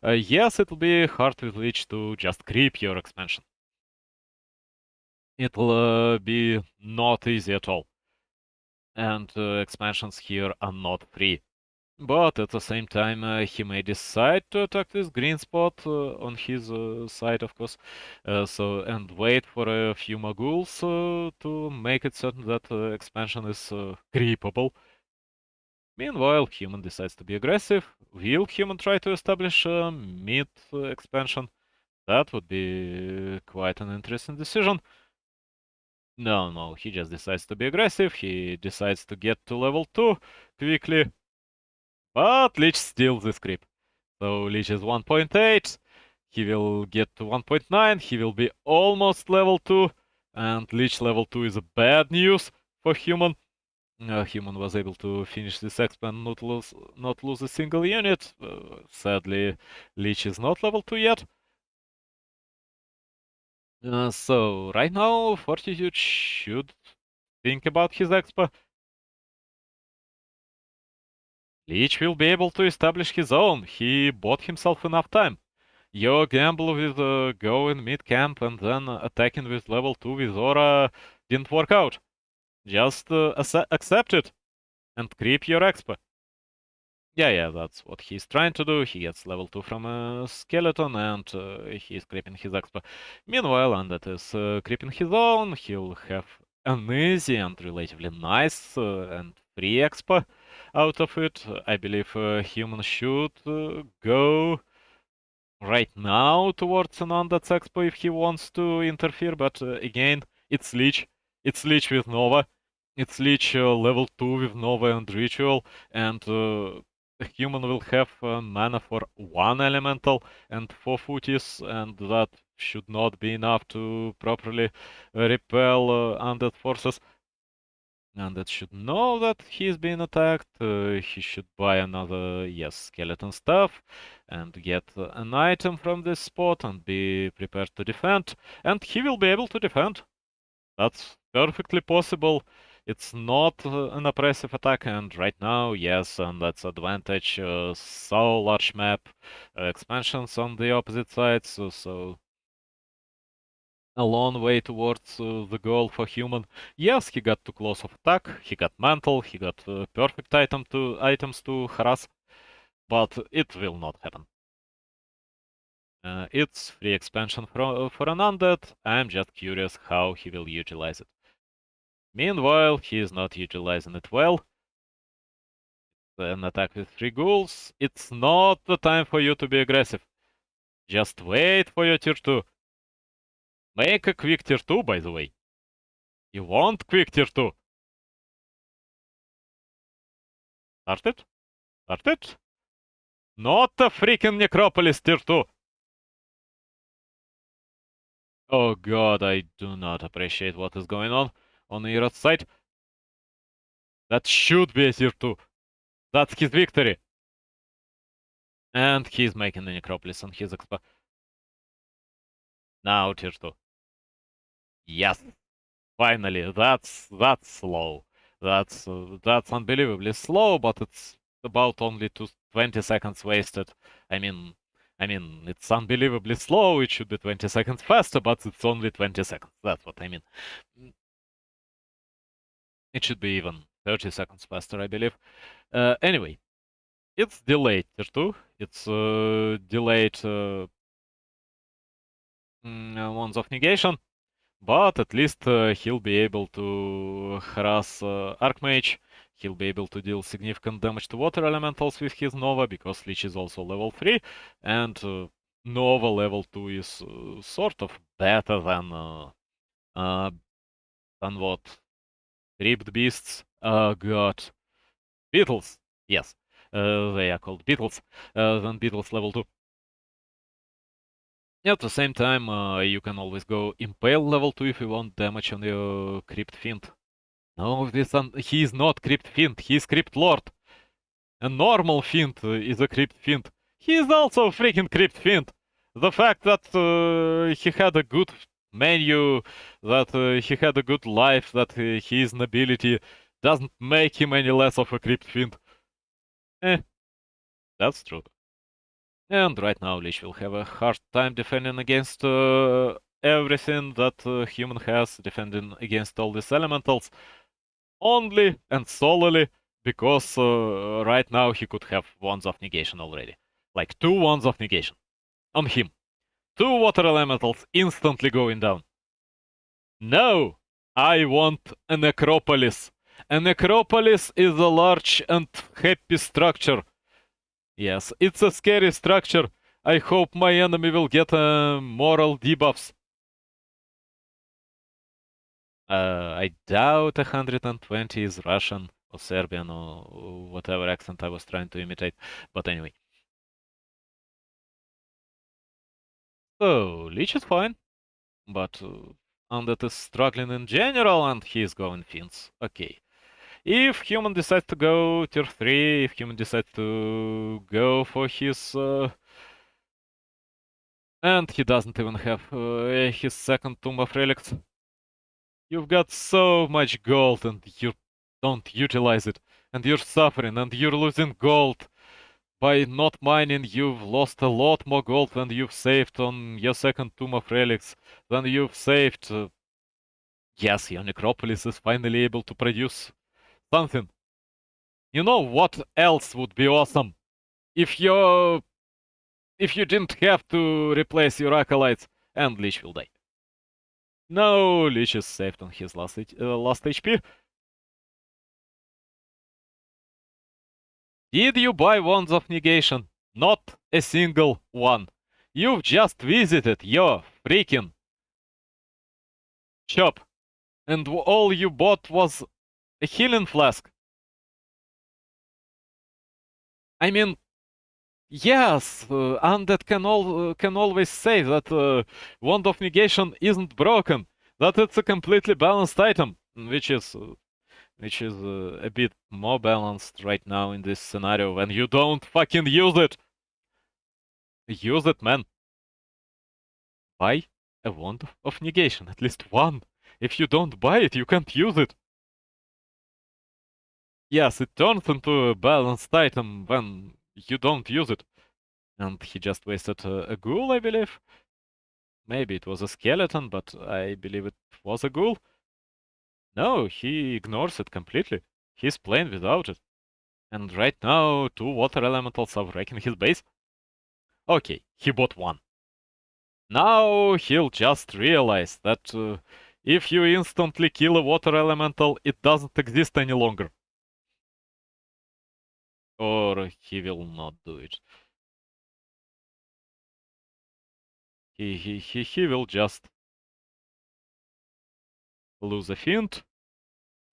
Yes, it'll be hard with Lich to just creep your expansion. It'll be not easy at all. And expansions here are not free. But at the same time, he may decide to attack this green spot on his side, of course. And wait for a few Maguls to make it certain that expansion is creepable. Meanwhile, human decides to be aggressive. Will human try to establish a mid expansion? That would be quite an interesting decision. No, he just decides to be aggressive. He decides to get to level 2 quickly. But Lich steals this creep. So Lich is 1.8. He will get to 1.9. He will be almost level 2. And Lich level 2 is a bad news for human. Human was able to finish this exp and not lose a single unit. Sadly, Lich is not level 2 yet. So right now, Fortitude should think about his exp. Lich will be able to establish his own. He bought himself enough time. Your gamble with going mid-camp and then attacking with level 2 with Aura didn't work out. Just accept it and creep your exp. Yeah, that's what he's trying to do. He gets level 2 from a skeleton and he's creeping his exp. Meanwhile, Undead is creeping his own. He'll have an easy and relatively nice and free exp out of it. I believe humans should go right now towards an Undead's expo if he wants to interfere, but again, it's Lich. It's Lich with Nova. It's Lich level 2 with Nova and Ritual, and a human will have mana for 1 elemental and 4 footies, and that should not be enough to properly repel undead forces. Undead should know that he's been attacked. He should buy another, yes, skeleton stuff and get an item from this spot and be prepared to defend. And he will be able to defend. That's perfectly possible. It's not an oppressive attack, and right now, yes, and that's advantage. So large map, expansions on the opposite sides, so a long way towards the goal for human. Yes, he got too close of attack, he got mantle, he got perfect items to harass, but it will not happen. It's free expansion for an undead. I'm just curious how he will utilize it. Meanwhile, he is not utilizing it well. An attack with 3 ghouls. It's not the time for you to be aggressive. Just wait for your tier 2. Make a quick tier 2, by the way. You want quick tier 2. Start it? Start it? Not a freaking Necropolis tier 2. Oh god, I do not appreciate what is going on eer0's side. That should be a tier 2. That's his victory. And he's making the Necropolis on his exp. Now tier 2. Yes. Finally, that's slow. That's unbelievably slow, but it's about only 20 seconds wasted. I mean, it's unbelievably slow. It should be 20 seconds faster, but it's only 20 seconds. That's what I mean. It should be even 30 seconds faster, I believe. Anyway, it's delayed tier 2. It's delayed Wands of Negation. But at least he'll be able to harass Archmage. He'll be able to deal significant damage to water elementals with his Nova, because Lich is also level 3, and Nova level 2 is sort of better than what? Ripped Beasts? Oh god. Beetles! Yes, they are called Beetles. Than Beetles level 2. At the same time, you can always go Impale level 2 if you want damage on your Crypt Fiend. No, he is not Crypt Fiend, he is Crypt Lord. A normal Fiend is a Crypt Fiend. He's also a freaking Crypt Fiend. The fact that he had a good menu, that he had a good life, that he is nobility, doesn't make him any less of a Crypt Fiend. That's true. And right now Lich will have a hard time defending against everything that human has, defending against all these elementals, only and solely because right now he could have wands of negation already. Like 2 wands of negation on him. 2 water elementals instantly going down. No! I want a necropolis. A necropolis is a large and happy structure. Yes, it's a scary structure. I hope my enemy will get moral debuffs. I doubt 120 is Russian or Serbian or whatever accent I was trying to imitate. But anyway. So, Lich is fine. But Undead is struggling in general and he's going Fiends. Okay. If human decides to go tier 3, if human decides to go for his... and he doesn't even have his second Tomb of Relics. You've got so much gold and you don't utilize it. And you're suffering and you're losing gold. By not mining, you've lost a lot more gold than you've saved on your second Tomb of Relics, than you've saved. Yes, your necropolis is finally able to produce something. You know what else would be awesome? If you didn't have to replace your acolytes and Lich will die. No, Lich is saved on his last HP. Did you buy Wands of Negation? Not a single one. You've just visited your freaking shop, and all you bought was a healing flask. I mean, yes, Undead can always say that Wand of Negation isn't broken, that it's a completely balanced item, which is a bit more balanced right now in this scenario when you don't fucking use it. Use it, man. Buy a Wand of Negation, at least one. If you don't buy it, you can't use it. Yes, it turns into a balanced item when you don't use it. And he just wasted a ghoul, I believe. Maybe it was a skeleton, but I believe it was a ghoul. No, he ignores it completely. He's playing without it. And right now, 2 water elementals are wrecking his base. Okay, he bought one. Now he'll just realize that if you instantly kill a water elemental, it doesn't exist any longer. Or he will not do it. He will just lose a Fiend.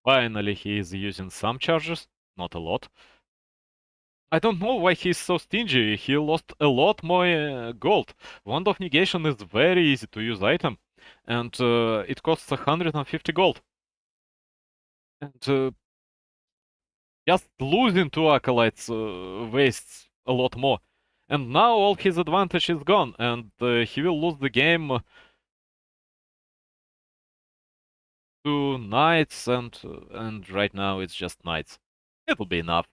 Finally, he is using some charges, not a lot. I don't know why he's so stingy. He lost a lot more gold. Wand of Negation is very easy to use item, and it costs 150 gold. And just losing 2 acolytes wastes a lot more. And now all his advantage is gone, and he will lose the game to knights, and right now it's just knights. It'll be enough.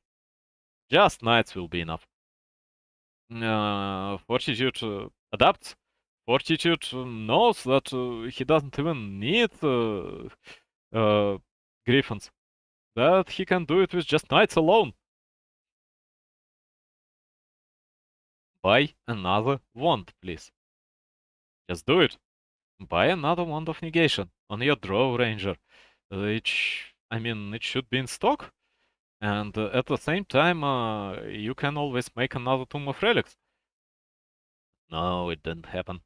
Just knights will be enough. Fortitude adapts. Fortitude knows that he doesn't even need griffins. That he can do it with just knights alone. Buy another wand, please. Just do it. Buy another Wand of Negation on your Draw Ranger. Which, I mean, it should be in stock. And at the same time, you can always make another Tomb of Relics. No, it didn't happen.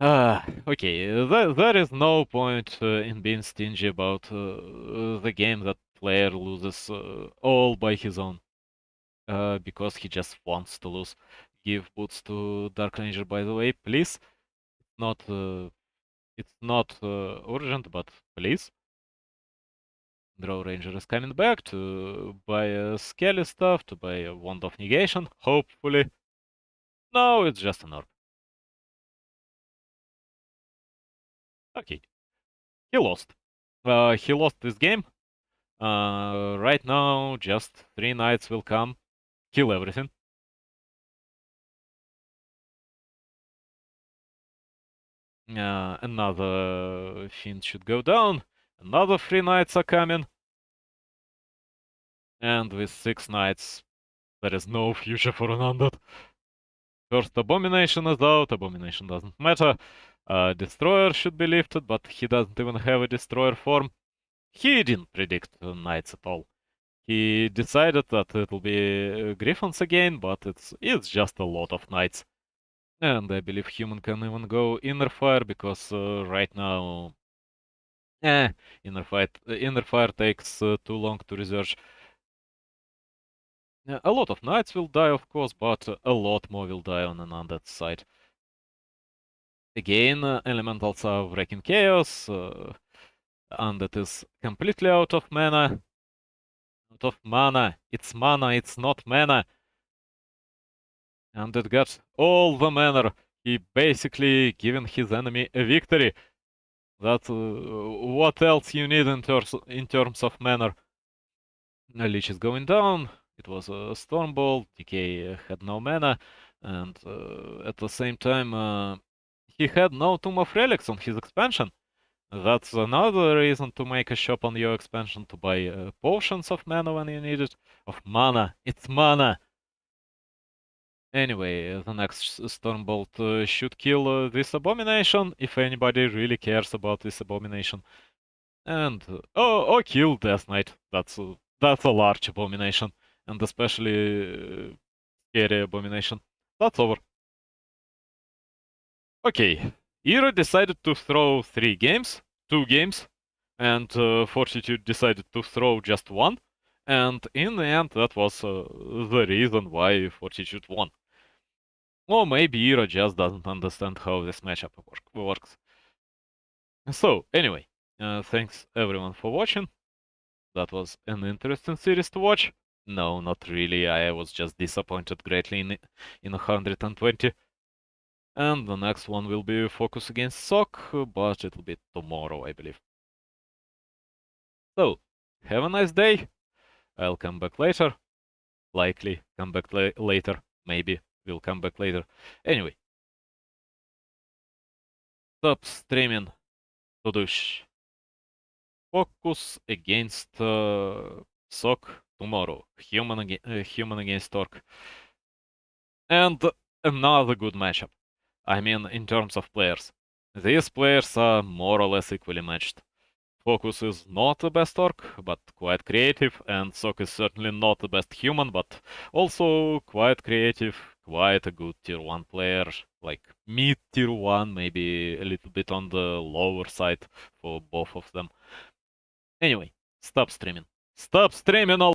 Okay, there is no point in being stingy about the game that player loses all by his own. Because he just wants to lose. Give boots to Dark Ranger, by the way, please. It's not urgent, but please. Draw Ranger is coming back to buy Skelly stuff, to buy a Wand of Negation, hopefully. No, it's just an orb. Okay. He lost. He lost this game. Right now, just 3 knights will come, kill everything. Another fiend should go down. Another 3 knights are coming. And with 6 knights, there is no future for an undead. First Abomination is out, Abomination doesn't matter. Destroyer should be lifted, but he doesn't even have a Destroyer form. He didn't predict knights at all. He decided that it'll be Griffins again, but it's just a lot of knights. And I believe human can even go Inner Fire, because right now... Inner Fire takes too long to research. A lot of knights will die, of course, but a lot more will die on an undead side. Again, elementals are wrecking chaos. Undead is completely out of mana. Out of mana. It's mana, it's not mana. Undead got all the mana. He basically given his enemy a victory. That's what else you need in terms of mana. Lich is going down. It was a Stormbolt. DK had no mana, and at the same time, he had no Tomb of Relics on his expansion. That's another reason to make a shop on your expansion, to buy potions of mana when you need it. Of mana. It's mana! Anyway, the next Stormbolt should kill this Abomination, if anybody really cares about this Abomination. And kill Death Knight. That's a large Abomination, and especially scary Abomination. That's over. Okay, eer0 decided to throw 2 games, and Fortitude decided to throw just 1, and in the end that was the reason why Fortitude won. Or maybe eer0 just doesn't understand how this matchup works. So, anyway, thanks everyone for watching. That was an interesting series to watch. No, not really, I was just disappointed greatly in 120. And the next one will be Focus against Sock, but it'll be tomorrow, I believe. So, have a nice day. I'll come back later. Likely come back later. Maybe we'll come back later. Anyway. Stop streaming. Tudush. Focus against Sock tomorrow. Human against Orc. And another good matchup. I mean, in terms of players. These players are more or less equally matched. Focus is not the best orc, but quite creative, and Sock is certainly not the best human, but also quite creative, quite a good tier 1 player, like mid tier 1, maybe a little bit on the lower side for both of them. Anyway, stop streaming. Stop streaming all